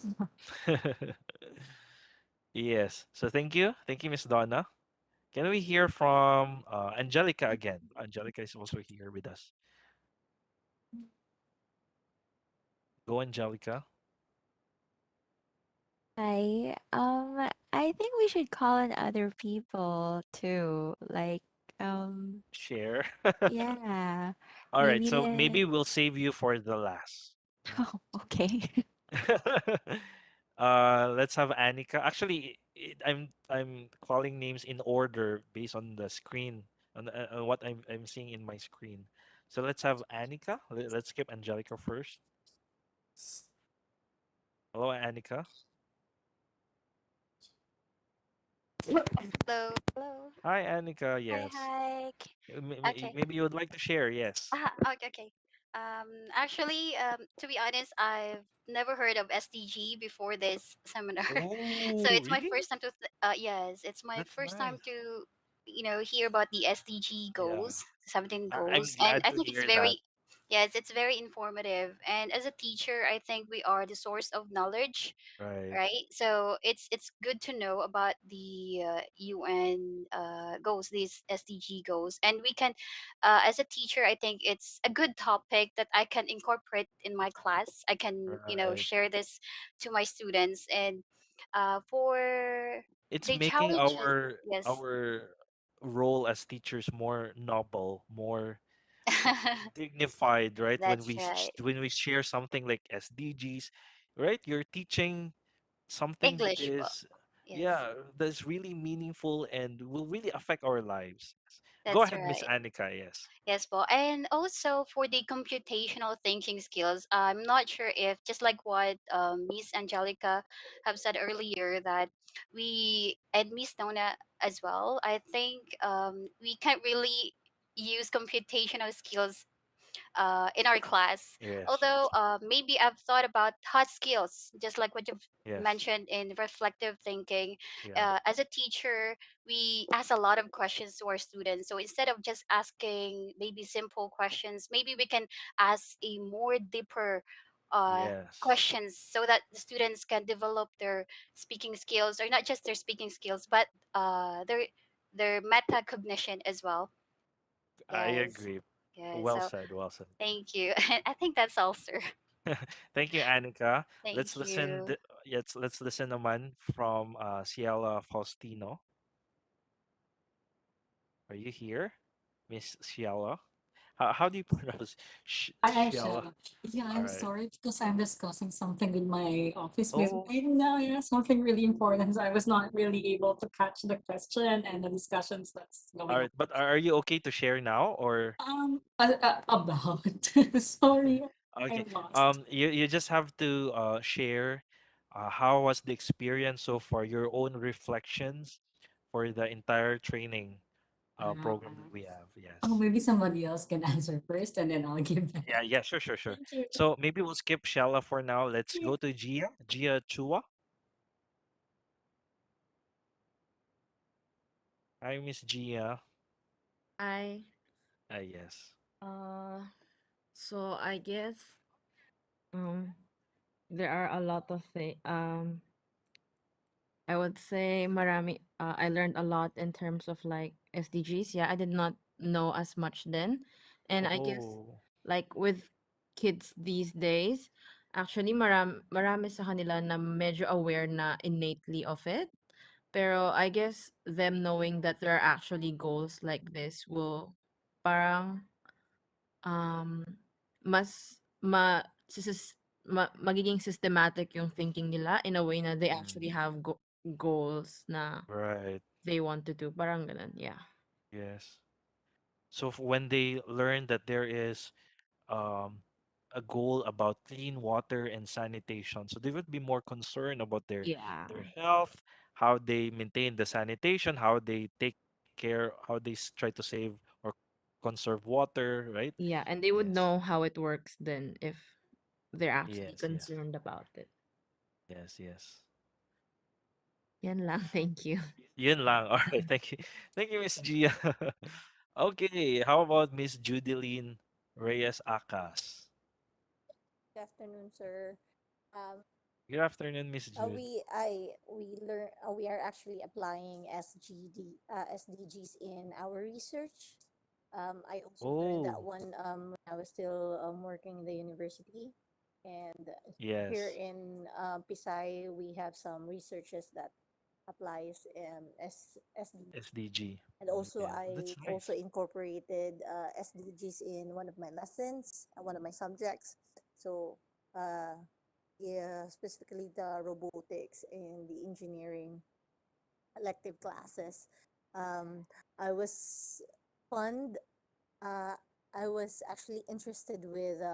Yes. So thank you, Miss Donna. Can we hear from Angelica again? Angelica is also here with us. Go, Angelica. Hi. I think we should call on other people too. Like, Share. yeah, All right. maybe So the. maybe we'll save you for the last. Oh, okay. Let's have Annika. Actually, I'm calling names in order based on the screen, on what I'm seeing in my screen. So let's have Annika. Let's skip Angelica first. Hello, Annika. Hello, hello. Hi, Annika. Hi, Yes. hi. Okay. Maybe you would like to share. Yes. Okay, okay. Actually, to be honest, I've never heard of SDG before this seminar. So Oh, it's my really? first time to, yes, it's my That's first time nice. to, hear about the SDG Yeah. goals, 17 I'm goals. And glad I to think it's hear that. very, yes, it's very informative. And as a teacher, I think we are the source of knowledge, Right. right? So it's good to know about the UN goals, these SDG goals, and we can, as a teacher, I think it's a good topic that I can incorporate in my class. I can, Right. share this to my students, and for It's the making challenges, yes. our role as teachers more noble, more dignified, right? That's right. When we share something like SDGs, right? You're teaching something that English book, is, yes. yeah, that's really meaningful and will really affect our lives. Go That's ahead, Miss right. Annika. Yes. Yes, Paul. And also for the computational thinking skills, I'm not sure if, just like what Miss Angelica have said earlier, that we, and Miss Nona as well, I think we can't really use computational skills in our class. Yes. Although Yes. maybe I've thought about hot skills, just like what you've Yes. mentioned in reflective thinking. Yeah. As a teacher, we ask a lot of questions to our students. So instead of just asking maybe simple questions, maybe we can ask a more deeper Yes. questions so that the students can develop their speaking skills, or not just their speaking skills, but their metacognition as well. I Yes. agree. Yeah. Well So said. Well said. thank you. I think that's all, sir. Thank you, Annika. Thank you. Yes, let's listen naman from Ciela Faustino. Are you here, Miss Ciela? How do you pronounce Hi, Ciela? Aisha. Yeah, All I'm right. sorry because I'm discussing something with my office mate Oh, right now. Yeah, something really important. So I was not really able to catch the question and the discussions that's all going on. right. But are you okay to share now, or? About sorry, Okay. I'm lost. You just have to share how was the experience so far, your own reflections for the entire training program that Uh, we have. oh, Yes. maybe somebody else can answer first, and then I'll give back. Yeah, yeah, sure, sure, sure. Thank you. So maybe we'll skip Shella for now. Let's Yeah. go to Gia. Gia Chua. Hi, Miss Gia. I Yes. uh so I guess um there are a lot of things. I would say marami I learned a lot in terms of like SDGs. Yeah, I did not know as much then. And I guess Oh, like with kids these days, actually marami sa kanila na medyo aware na innately of it. Pero I guess them knowing that there are actually goals like this will parang um mas magiging systematic yung thinking nila in a way na they mm, actually have goals na right. they want to do. Parang ganun, yeah. Yes. So when they learn that there is um, a goal about clean water and sanitation. So they would be more concerned about Yeah. their health, how they maintain the sanitation, how they take care, how they try to save or conserve water, right? Yeah, and they would Yes. know how it works then if they're actually Yes, yes, concerned about it. yes, yes. Yan lang, thank you. Yun lang. All right, thank you. Thank you, Miss Gia. Okay, how about Miss Judeline Reyes Acas? Good afternoon, sir. Um, Good afternoon, Miss Jude. we are actually applying SDGs in our research. I also learned that Oh, one when I was still working in the university, and here yes. in Pisay we have some researches that applies SDG. SDG. And also, Yeah, that's I nice. also incorporated SDGs in one of my lessons, one of my subjects. So, uh, yeah, specifically the robotics and the engineering elective classes. Um, I was fund. Uh, I was actually interested with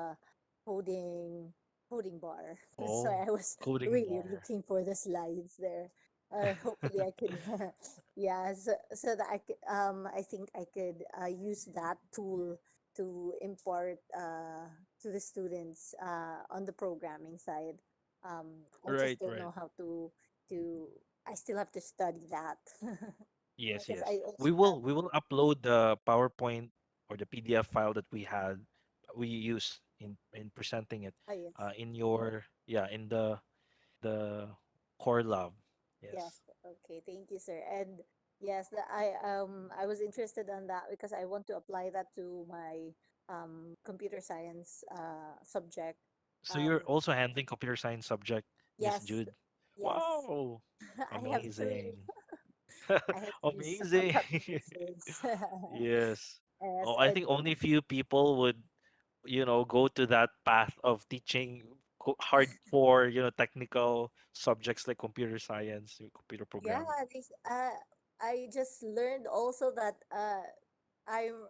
coding coding bar. That's why Oh, I was coding really bar. looking for the slides there. Hopefully I could, yeah, so that I think I could use that tool to impart to the students on the programming side. I just Right, don't right. know how to. I still have to study that Yes, because yes. I also have. We will upload the PowerPoint or the PDF file that we use in presenting it Yes. in your yeah in the core lab. Yes. Yes. Okay. Thank you, sir. And yes, I was interested on that because I want to apply that to my computer science subject. So you're Um also handling computer science subject, Miss yes, Jude. yes. Wow. I have three. Amazing. I have three Amazing. subjects. Yes. Yes, Oh, I and think only few people would, go to that path of teaching hardcore, technical subjects like computer science, computer yeah, programming. I just learned also that I'm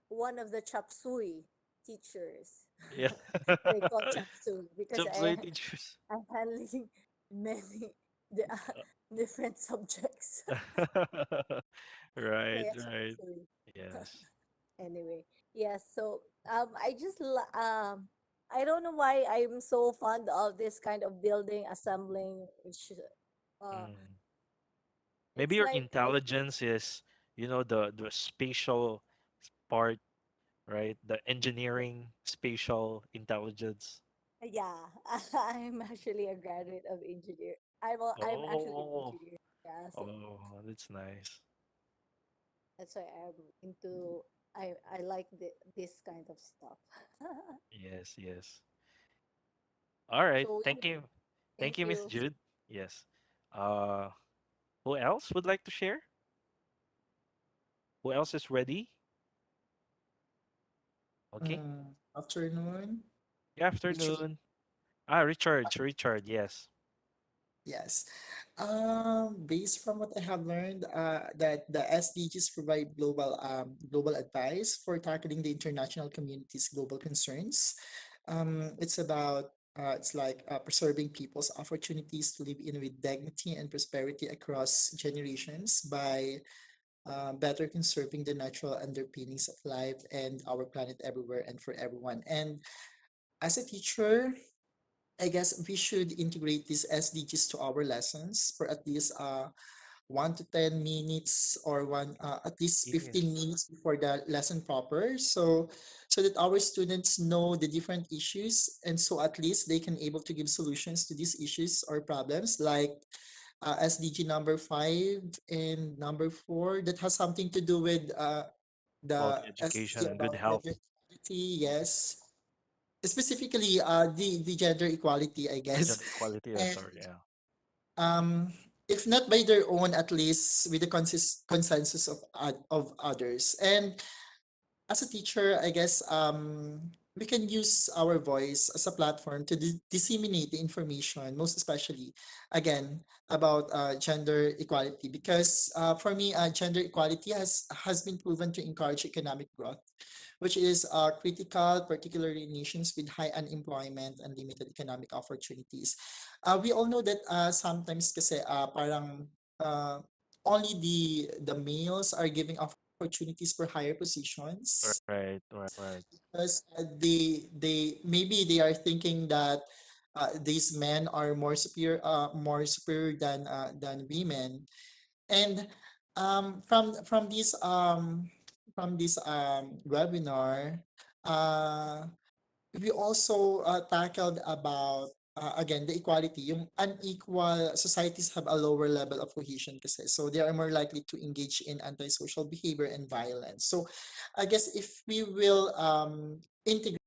one of the chop suey teachers. Yeah. They call chop suey because Job site teachers. I'm handling many the, different subjects. Right, Kaya chop right. suey. Yes. Anyway, yes. So I don't know why I'm so fond of this kind of building assembling. Which uh, Mm. Maybe it's your like intelligence is, the spatial part, right? The engineering spatial intelligence. yeah, I'm actually a graduate of engineer. I'm actually an Oh, engineer. Yeah, so oh, that's nice. that's why I'm into. I like this kind of stuff. Yes, yes. All right. So Thank you. Thank thank you, Miss you. Jude. Yes. Uh, who else would like to share? Who else is ready? Okay. Afternoon. Good Richard. afternoon. Richard, yes. Yes. Based from what I have learned, that the SDGs provide global advice for tackling the international community's global concerns. It's about it's like preserving people's opportunities to live in with dignity and prosperity across generations by better conserving the natural underpinnings of life and our planet everywhere and for everyone. And as a teacher, I guess we should integrate these SDGs to our lessons for at least 1 to 10 minutes or one at least 15 Yes. minutes before the lesson proper. So that our students know the different issues and so at least they can able to give solutions to these issues or problems like SDG number 5 and number 4 that has something to do with About the education SDG and good about health. gender equality, yes, specifically the gender equality, I guess. Gender equality, And sorry, yeah. um if not by their own, at least with the consensus of others. And as a teacher, I guess we can use our voice as a platform to disseminate the information, most especially, again, about gender equality. Because for me, gender equality has been proven to encourage economic growth, which is critical, particularly in nations with high unemployment and limited economic opportunities. We all know that sometimes kasi parang only the males are giving opportunities for higher positions Right. because they maybe they are thinking that these men are more superior than women. And from this webinar, uh, we also tackled about again the equality. Yung unequal societies have a lower level of cohesion kasi, so they are more likely to engage in antisocial behavior and violence. So I guess if we will integrate.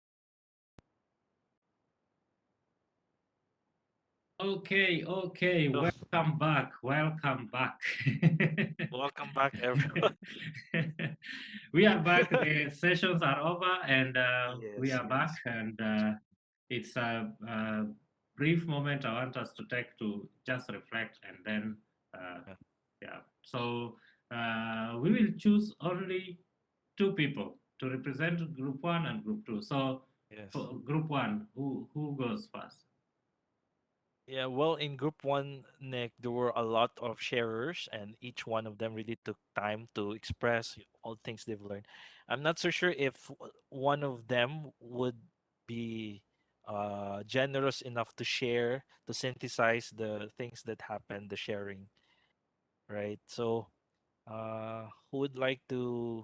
Okay, welcome back. Welcome back, everyone. We are back. The sessions are over, and we Yes, are back. And it's a brief moment I want us to take to just reflect, and then yeah. So we will choose only 2 people to represent Group 1 and Group 2. So Yes. for Group 1, who goes first? Yeah, well, in group one, Nick, there were a lot of sharers, and each one of them really took time to express all things they've learned. I'm not so sure if one of them would be generous enough to share, to synthesize the things that happened, the sharing, right? So, who would like to?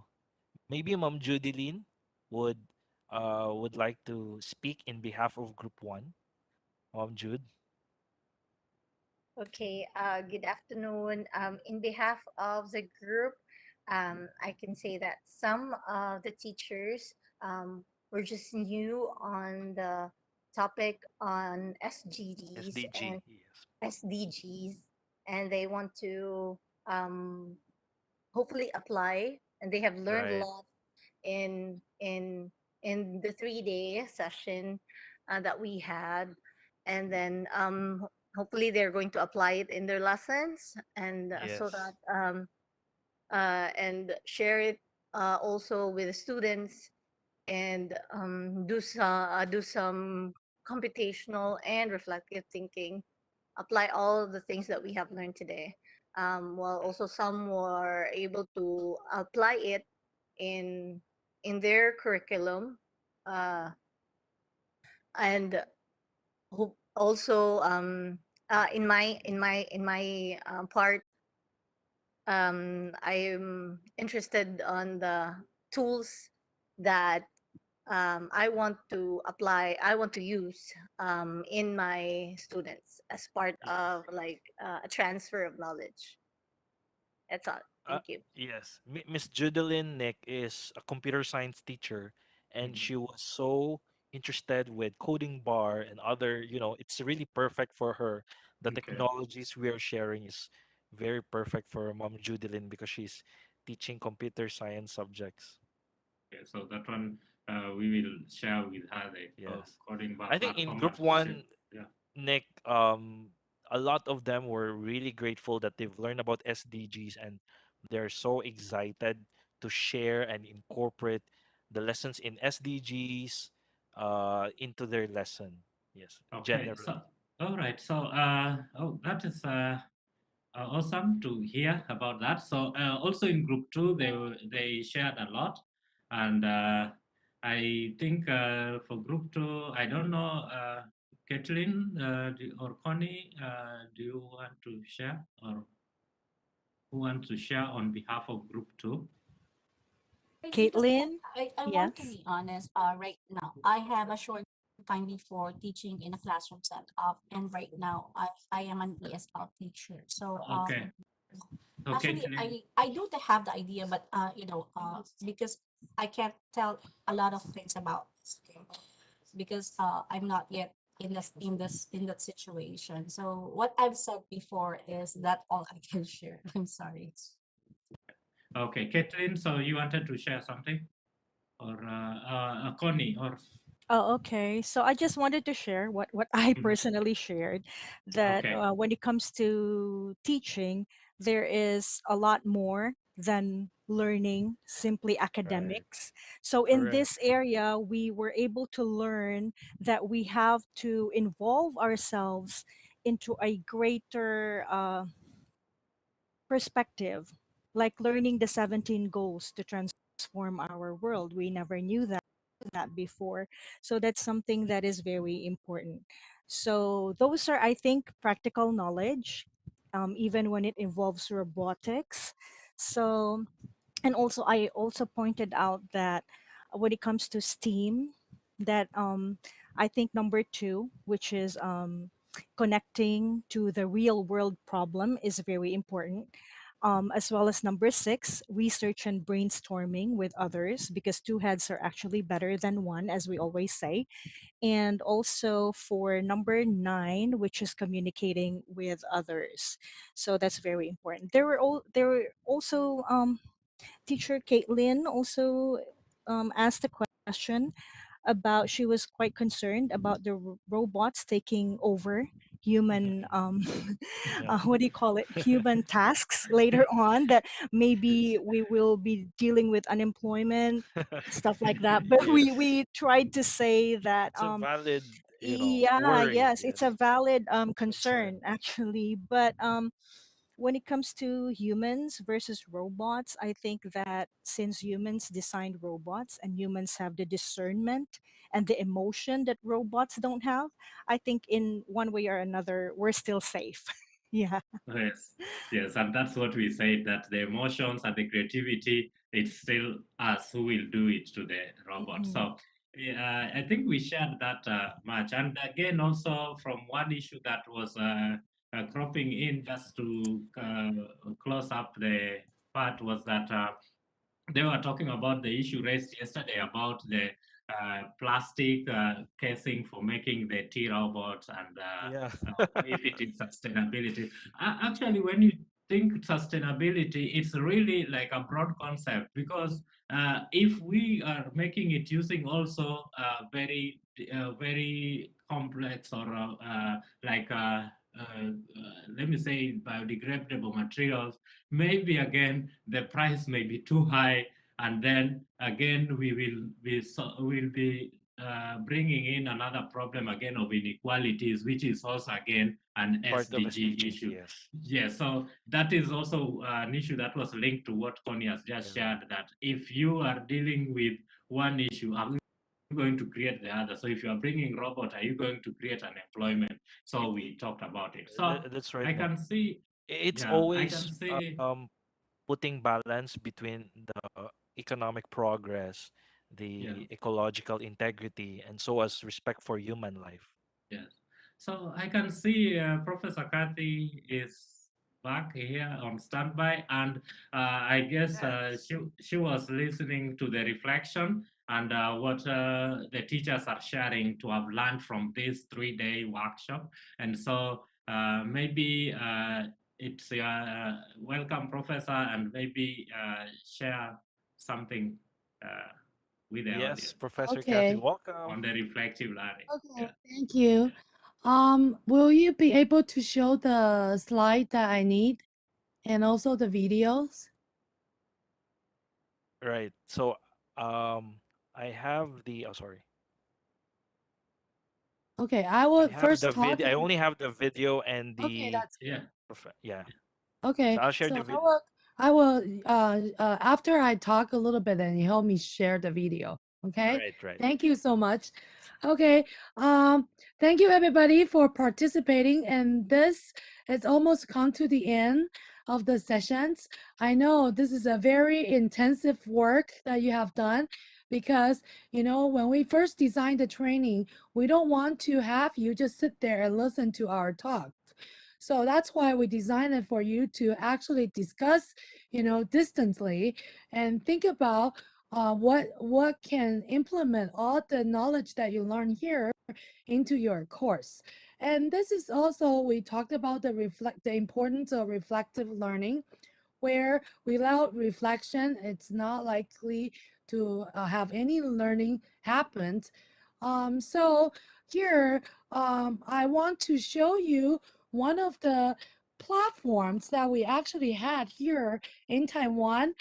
Maybe Mom Judilyn would would like to speak in behalf of group one. Mom Jude. Okay, good afternoon. In behalf of the group, I can say that some of the teachers were just new on the topic on SDGs SDG, and yes. SDGs, and they want to um, hopefully apply, and they have learned a Right. lot in in in the 3 day session that we had, and then hopefully they're going to apply it in their lessons, and so Yes. that and share it also with the students, and do some computational and reflective thinking, apply all of the things that we have learned today, while also some were able to apply it in their curriculum, uh, and also in my part, I'm interested on the tools that I want to use in my students as part of like a transfer of knowledge. That's all. Uh, Thank you. yes. Miss Judilyn Nick is a computer science teacher, and Mhm. she was so interested with coding bar and other, it's really perfect for her. The Okay. technologies we are sharing is very perfect for Mom Judilyn because she's teaching computer science subjects. Okay, so that one we will share with her the Yes. coding I think in platform group associated. one, Yeah. Nick, a lot of them were really grateful that they've learned about SDGs and they're so excited to share and incorporate the lessons in SDGs into their lesson. Yes, Okay. generally. So all right. So that is awesome to hear about that. So also in Group 2, they shared a lot, and I think for Group 2, I don't know, Kathleen or Connie, do you want to share, or who wants to share on behalf of Group 2? Caitlin, I yes. want to be honest, right now, I have a short time before teaching in a classroom setup, and right now I am an ESL teacher. So Okay. So actually Caitlin, I do have the idea, but because I can't tell a lot of things about this, okay? Because I'm not yet in that situation. So what I've said before is that all I can share. I'm sorry. okay, Caitlin, so you wanted to share something, or Connie, or Oh, okay. So I just wanted to share what I Mhm. personally shared, that Okay. when it comes to teaching, there is a lot more than learning simply Right. academics. So in Correct. this area, we were able to learn that we have to involve ourselves into a greater perspective, like learning the 17 goals to transform our world. We never knew that before. So that's something that is very important. So those are, I think, practical knowledge, even when it involves robotics. So, and also I also pointed out that when it comes to STEAM, that I think number two, which is connecting to the real world problem, is very important. As well as number six, research and brainstorming with others, because two heads are actually better than one, as we always say. And also for number nine, which is communicating with others. So that's very important. There were also teacher Caitlin also asked a question about, she was quite concerned about the robots taking over human Yeah. what do you call it, human tasks later on, that maybe we will be dealing with unemployment, stuff like that. But Yes. we tried to say that It's a valid, yeah, worry. yes, it's Yes. a valid Concern. concern actually. But when it comes to humans versus robots, I think that since humans designed robots and humans have the discernment and the emotion that robots don't have, I think in one way or another, we're still safe. Yeah. Yes, yes, and that's what we said, that the emotions and the creativity, it's still us who will do it to the robot. Mhm. So yeah, I think we shared that much. And again, also from one issue that was cropping in, just to close up the part, was that they were talking about the issue raised yesterday about the plastic casing for making the T-robots, and Yeah. if it is sustainability. Actually, when you think sustainability, it's really like a broad concept, because if we are making it using also very complex, or like let me say biodegradable materials, maybe again the price may be too high, and then again will be bringing in another problem again of inequalities, which is also again an Part of SDG SDGs, issue. yes. Yes, so that is also an issue that was linked to what Connie has just shared, that if you are dealing with one issue, are you going to create the other? So if you are bringing robot, are you going to create unemployment? So we talked about it. So That's right, I Nick. can see, It's yeah, I can always see, putting balance between the economic progress, yeah. the ecological integrity, and so as respect for human life. Yes. So I can see Professor Kathy is back here on standby, and I guess Yes. she was listening to the reflection and what the teachers are sharing to have learned from this 3-day workshop. And so maybe it's welcome, Professor, and maybe share something with the Yes, audience Professor Kathy, Okay. welcome. on the reflective learning. Okay, Yeah. thank you. Will you be able to show the slide that I need and also the videos? Right. So, I have the, oh, sorry. Okay, I I will have first the talk. video. I only have the video and Okay, the, that's Yeah. yeah. okay. So I'll share So the video. I will after I talk a little bit, and you help me share the video. Okay. Right, right. Thank you so much. Okay. Thank you everybody for participating. And this has almost come to the end of the sessions. I know this is a very intensive work that you have done, because when we first designed the training, we don't want to have you just sit there and listen to our talk. So that's why we designed it for you to actually discuss, distantly, and think about what can implement all the knowledge that you learn here into your course. And this is also, we talked about the importance of reflective learning, where without reflection, it's not likely to have any learning happen. So here, I want to show you one of the platforms that we actually had here in Taiwan.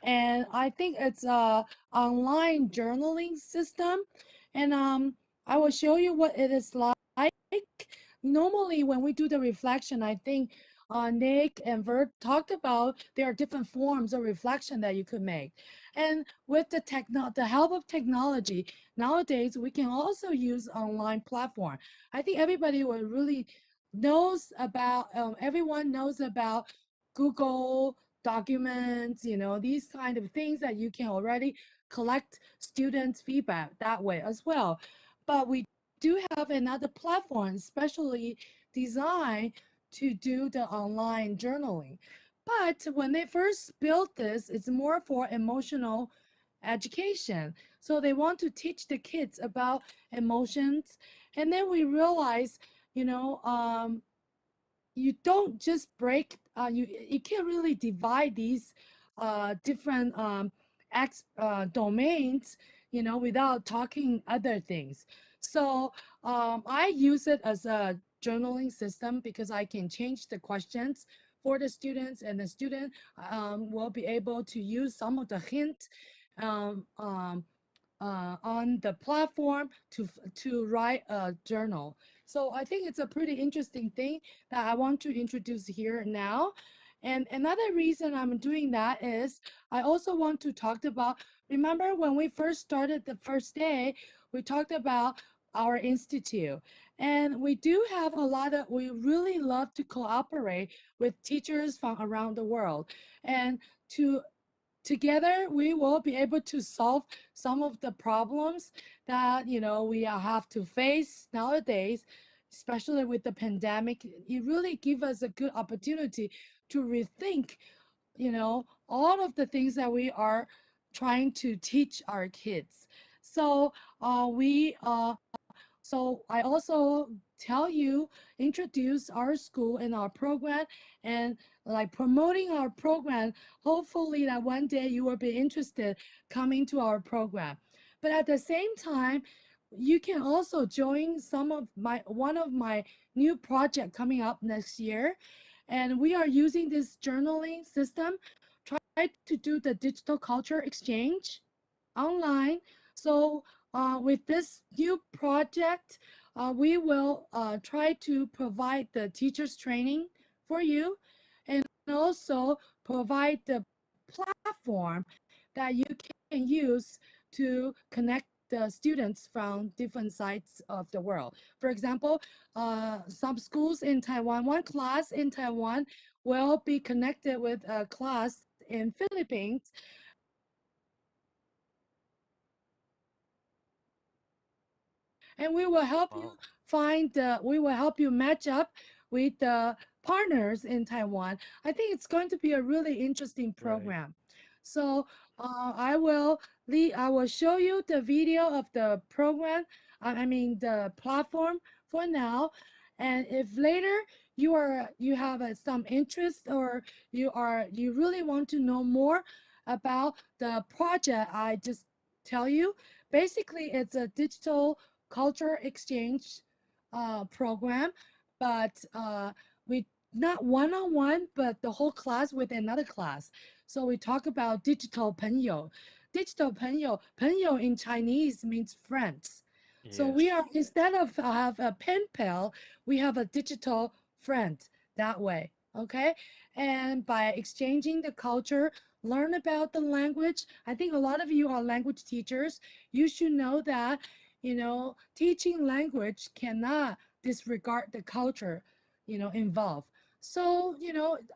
And I think it's a online journaling system. And I will show you what it is like. Normally, when we do the reflection, I think Nick and Vert talked about, there are different forms of reflection that you could make. And with the help of technology, nowadays we can also use online platform. I think everybody will really knows about, everyone knows about Google Documents, these kind of things that you can already collect students' feedback that way as well. But we do have another platform specially designed to do the online journaling. But when they first built this, it's more for emotional education. So they want to teach the kids about emotions. And then we realize, you don't just break, you can't really divide these different domains, without talking other things. So I use it as a journaling system because I can change the questions for the students, and the student will be able to use some of the hint um, um, on the platform to write a journal. So I think it's a pretty interesting thing that I want to introduce here now. And another reason I'm doing that is I also want to talk about, remember when we first started the first day, we talked about our institute. And we do have we really love to cooperate with teachers from around the world. And together we will be able to solve some of the problems that we have to face nowadays, especially with the pandemic. It really gives us a good opportunity to rethink all of the things that we are trying to teach our kids. So I also introduce our school and our program, and like promoting our program. Hopefully that one day you will be interested coming to our program. But at the same time, you can also join one of my new project coming up next year. And we are using this journaling system, try to do the digital culture exchange online. So with this new project, we will try to provide the teachers training for you, and also provide the platform that you can use to connect the students from different sides of the world. For example, some schools in Taiwan, one class in Taiwan will be connected with a class in Philippines. And we will help you we will help you match up with the partners in Taiwan. I think it's going to be a really interesting program. So I will show you the video of the program, I mean the platform for now. And if later you have some interest, or you really want to know more about the project I just tell you, basically it's a digital culture exchange program, but we not one-on-one, but the whole class with another class. So we talk about digital 朋友. Digital 朋友in Chinese means friends. So we are, instead of have a pen pal, we have a digital friend that way. Okay. And by exchanging the culture, learn about the language. I think a lot of you are language teachers. You should know that teaching language cannot disregard the culture, involved. So,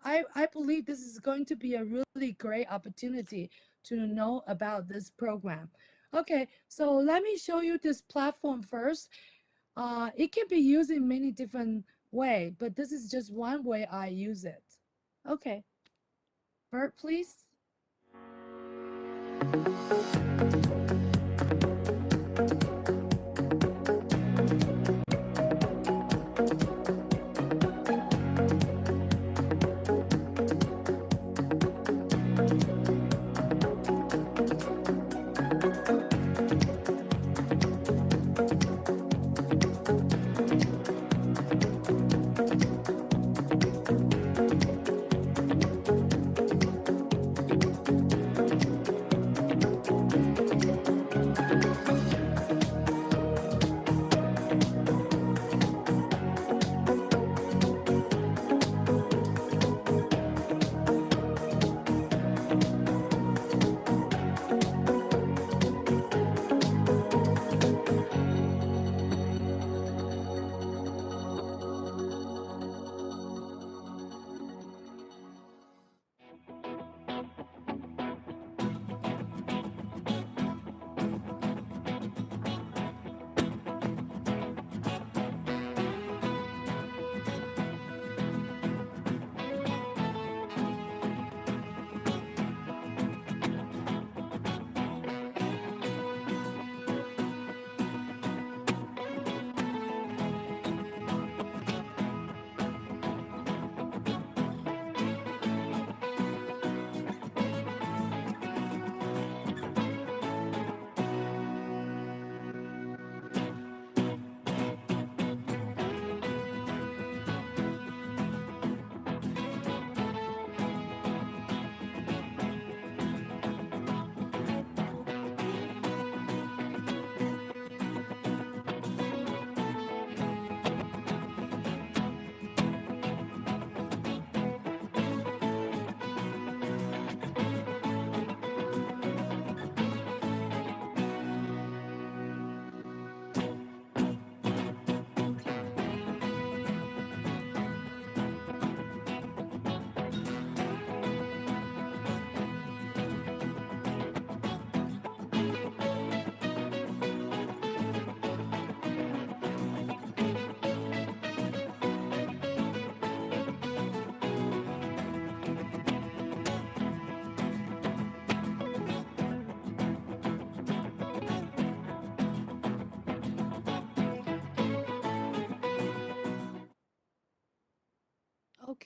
I believe this is going to be a really great opportunity to know about this program. Okay, so let me show you this platform first. It can be used in many different ways, but this is just one way I use it. Okay. Bert, please.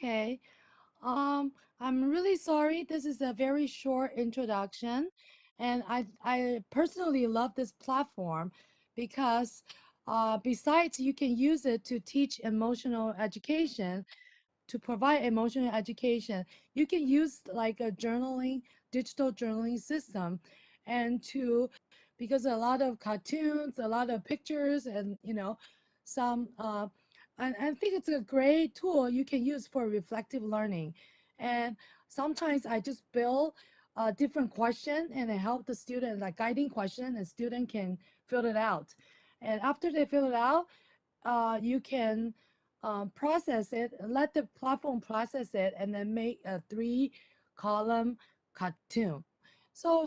Okay. I'm really sorry. This is a very short introduction, and I personally love this platform because besides you can use it to teach emotional education, to provide emotional education, you can use like a journaling, digital journaling system, and to because a lot of cartoons, a lot of pictures, and some I think it's a great tool you can use for reflective learning. And sometimes I just build a different question and I help the student, like guiding question, and student can fill it out. And after they fill it out, you can process it, let the platform process it, and then make a 3-column cartoon. So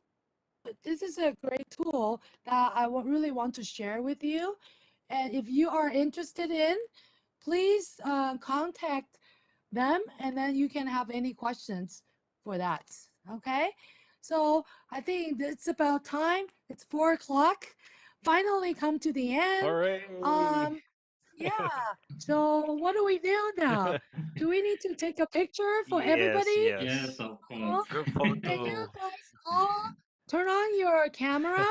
this is a great tool that I really want to share with you. And if you are interested in, please contact them, and then you can have any questions for that. Okay. So I think it's about time. It's 4 o'clock. Finally come to the end. Hooray! Yeah. So what do we do now? Do we need to take a picture for everybody? Yes. Yes, of Oh, course. Group can you photo. guys all turn on your camera?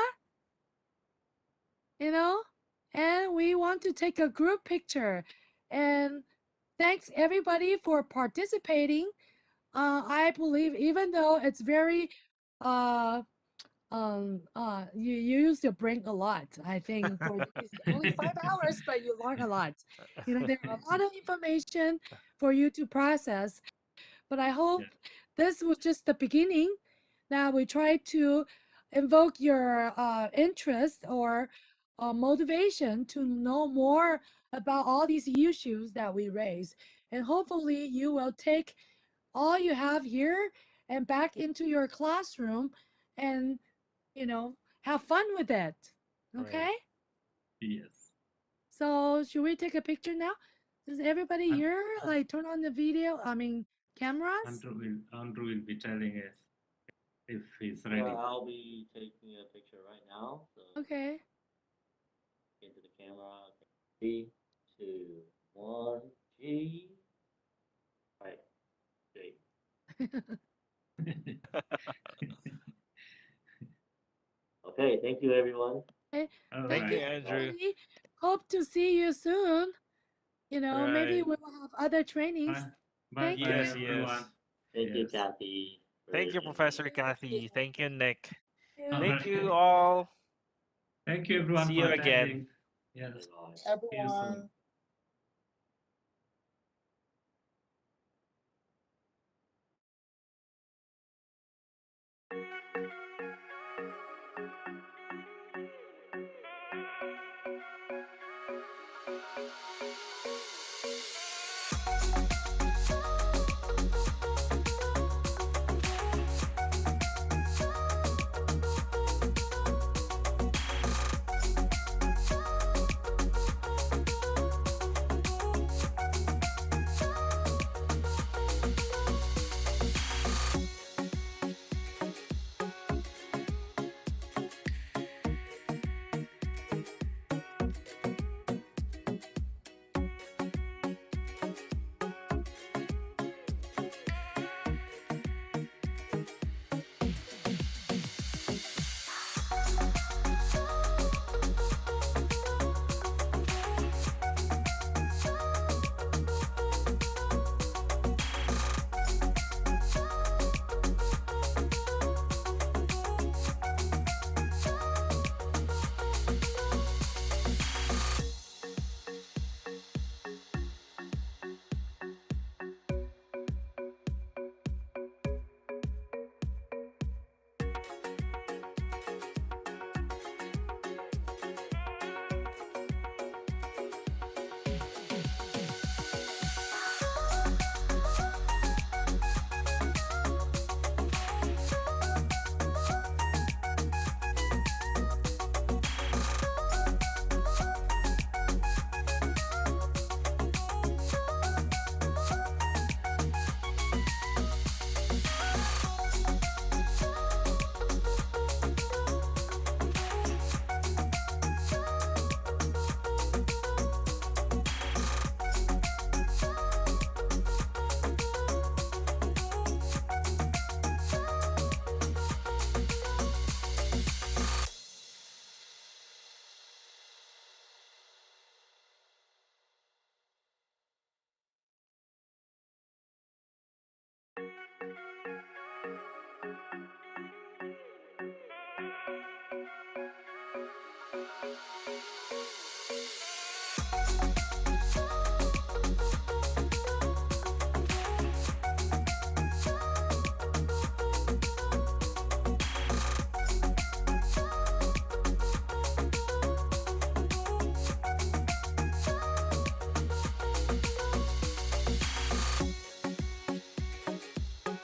And we want to take a group picture. And thanks everybody for participating. I believe even though it's very you use your brain a lot. I think for it's only 5 hours, but you learn a lot. There are a lot of information for you to process. But I hope this was just the beginning. Now we try to invoke your interest or motivation to know more about all these issues that we raise. And hopefully you will take all you have here and back into your classroom and, have fun with it. Okay? Right. Yes. So should we take a picture now? Does everybody here like turn on the video? Cameras? Andrew will be telling us if he's ready. I'll be taking a picture right now. So Okay. into the camera. 3, 2, 1, G. Right. J. Okay, thank you everyone. Okay. All Thank you, right. Andrew. everybody. Hope to see you soon. Maybe Right. we'll have other trainings. Bye. Thank you. Yes, everyone. Thank you, Yes. Kathy. Thank you, Professor Kathy. Thank you, Nick. All Thank right. you all. Thank you everyone See for you again. attending. Yes. Bye-bye. See you soon. Everyone.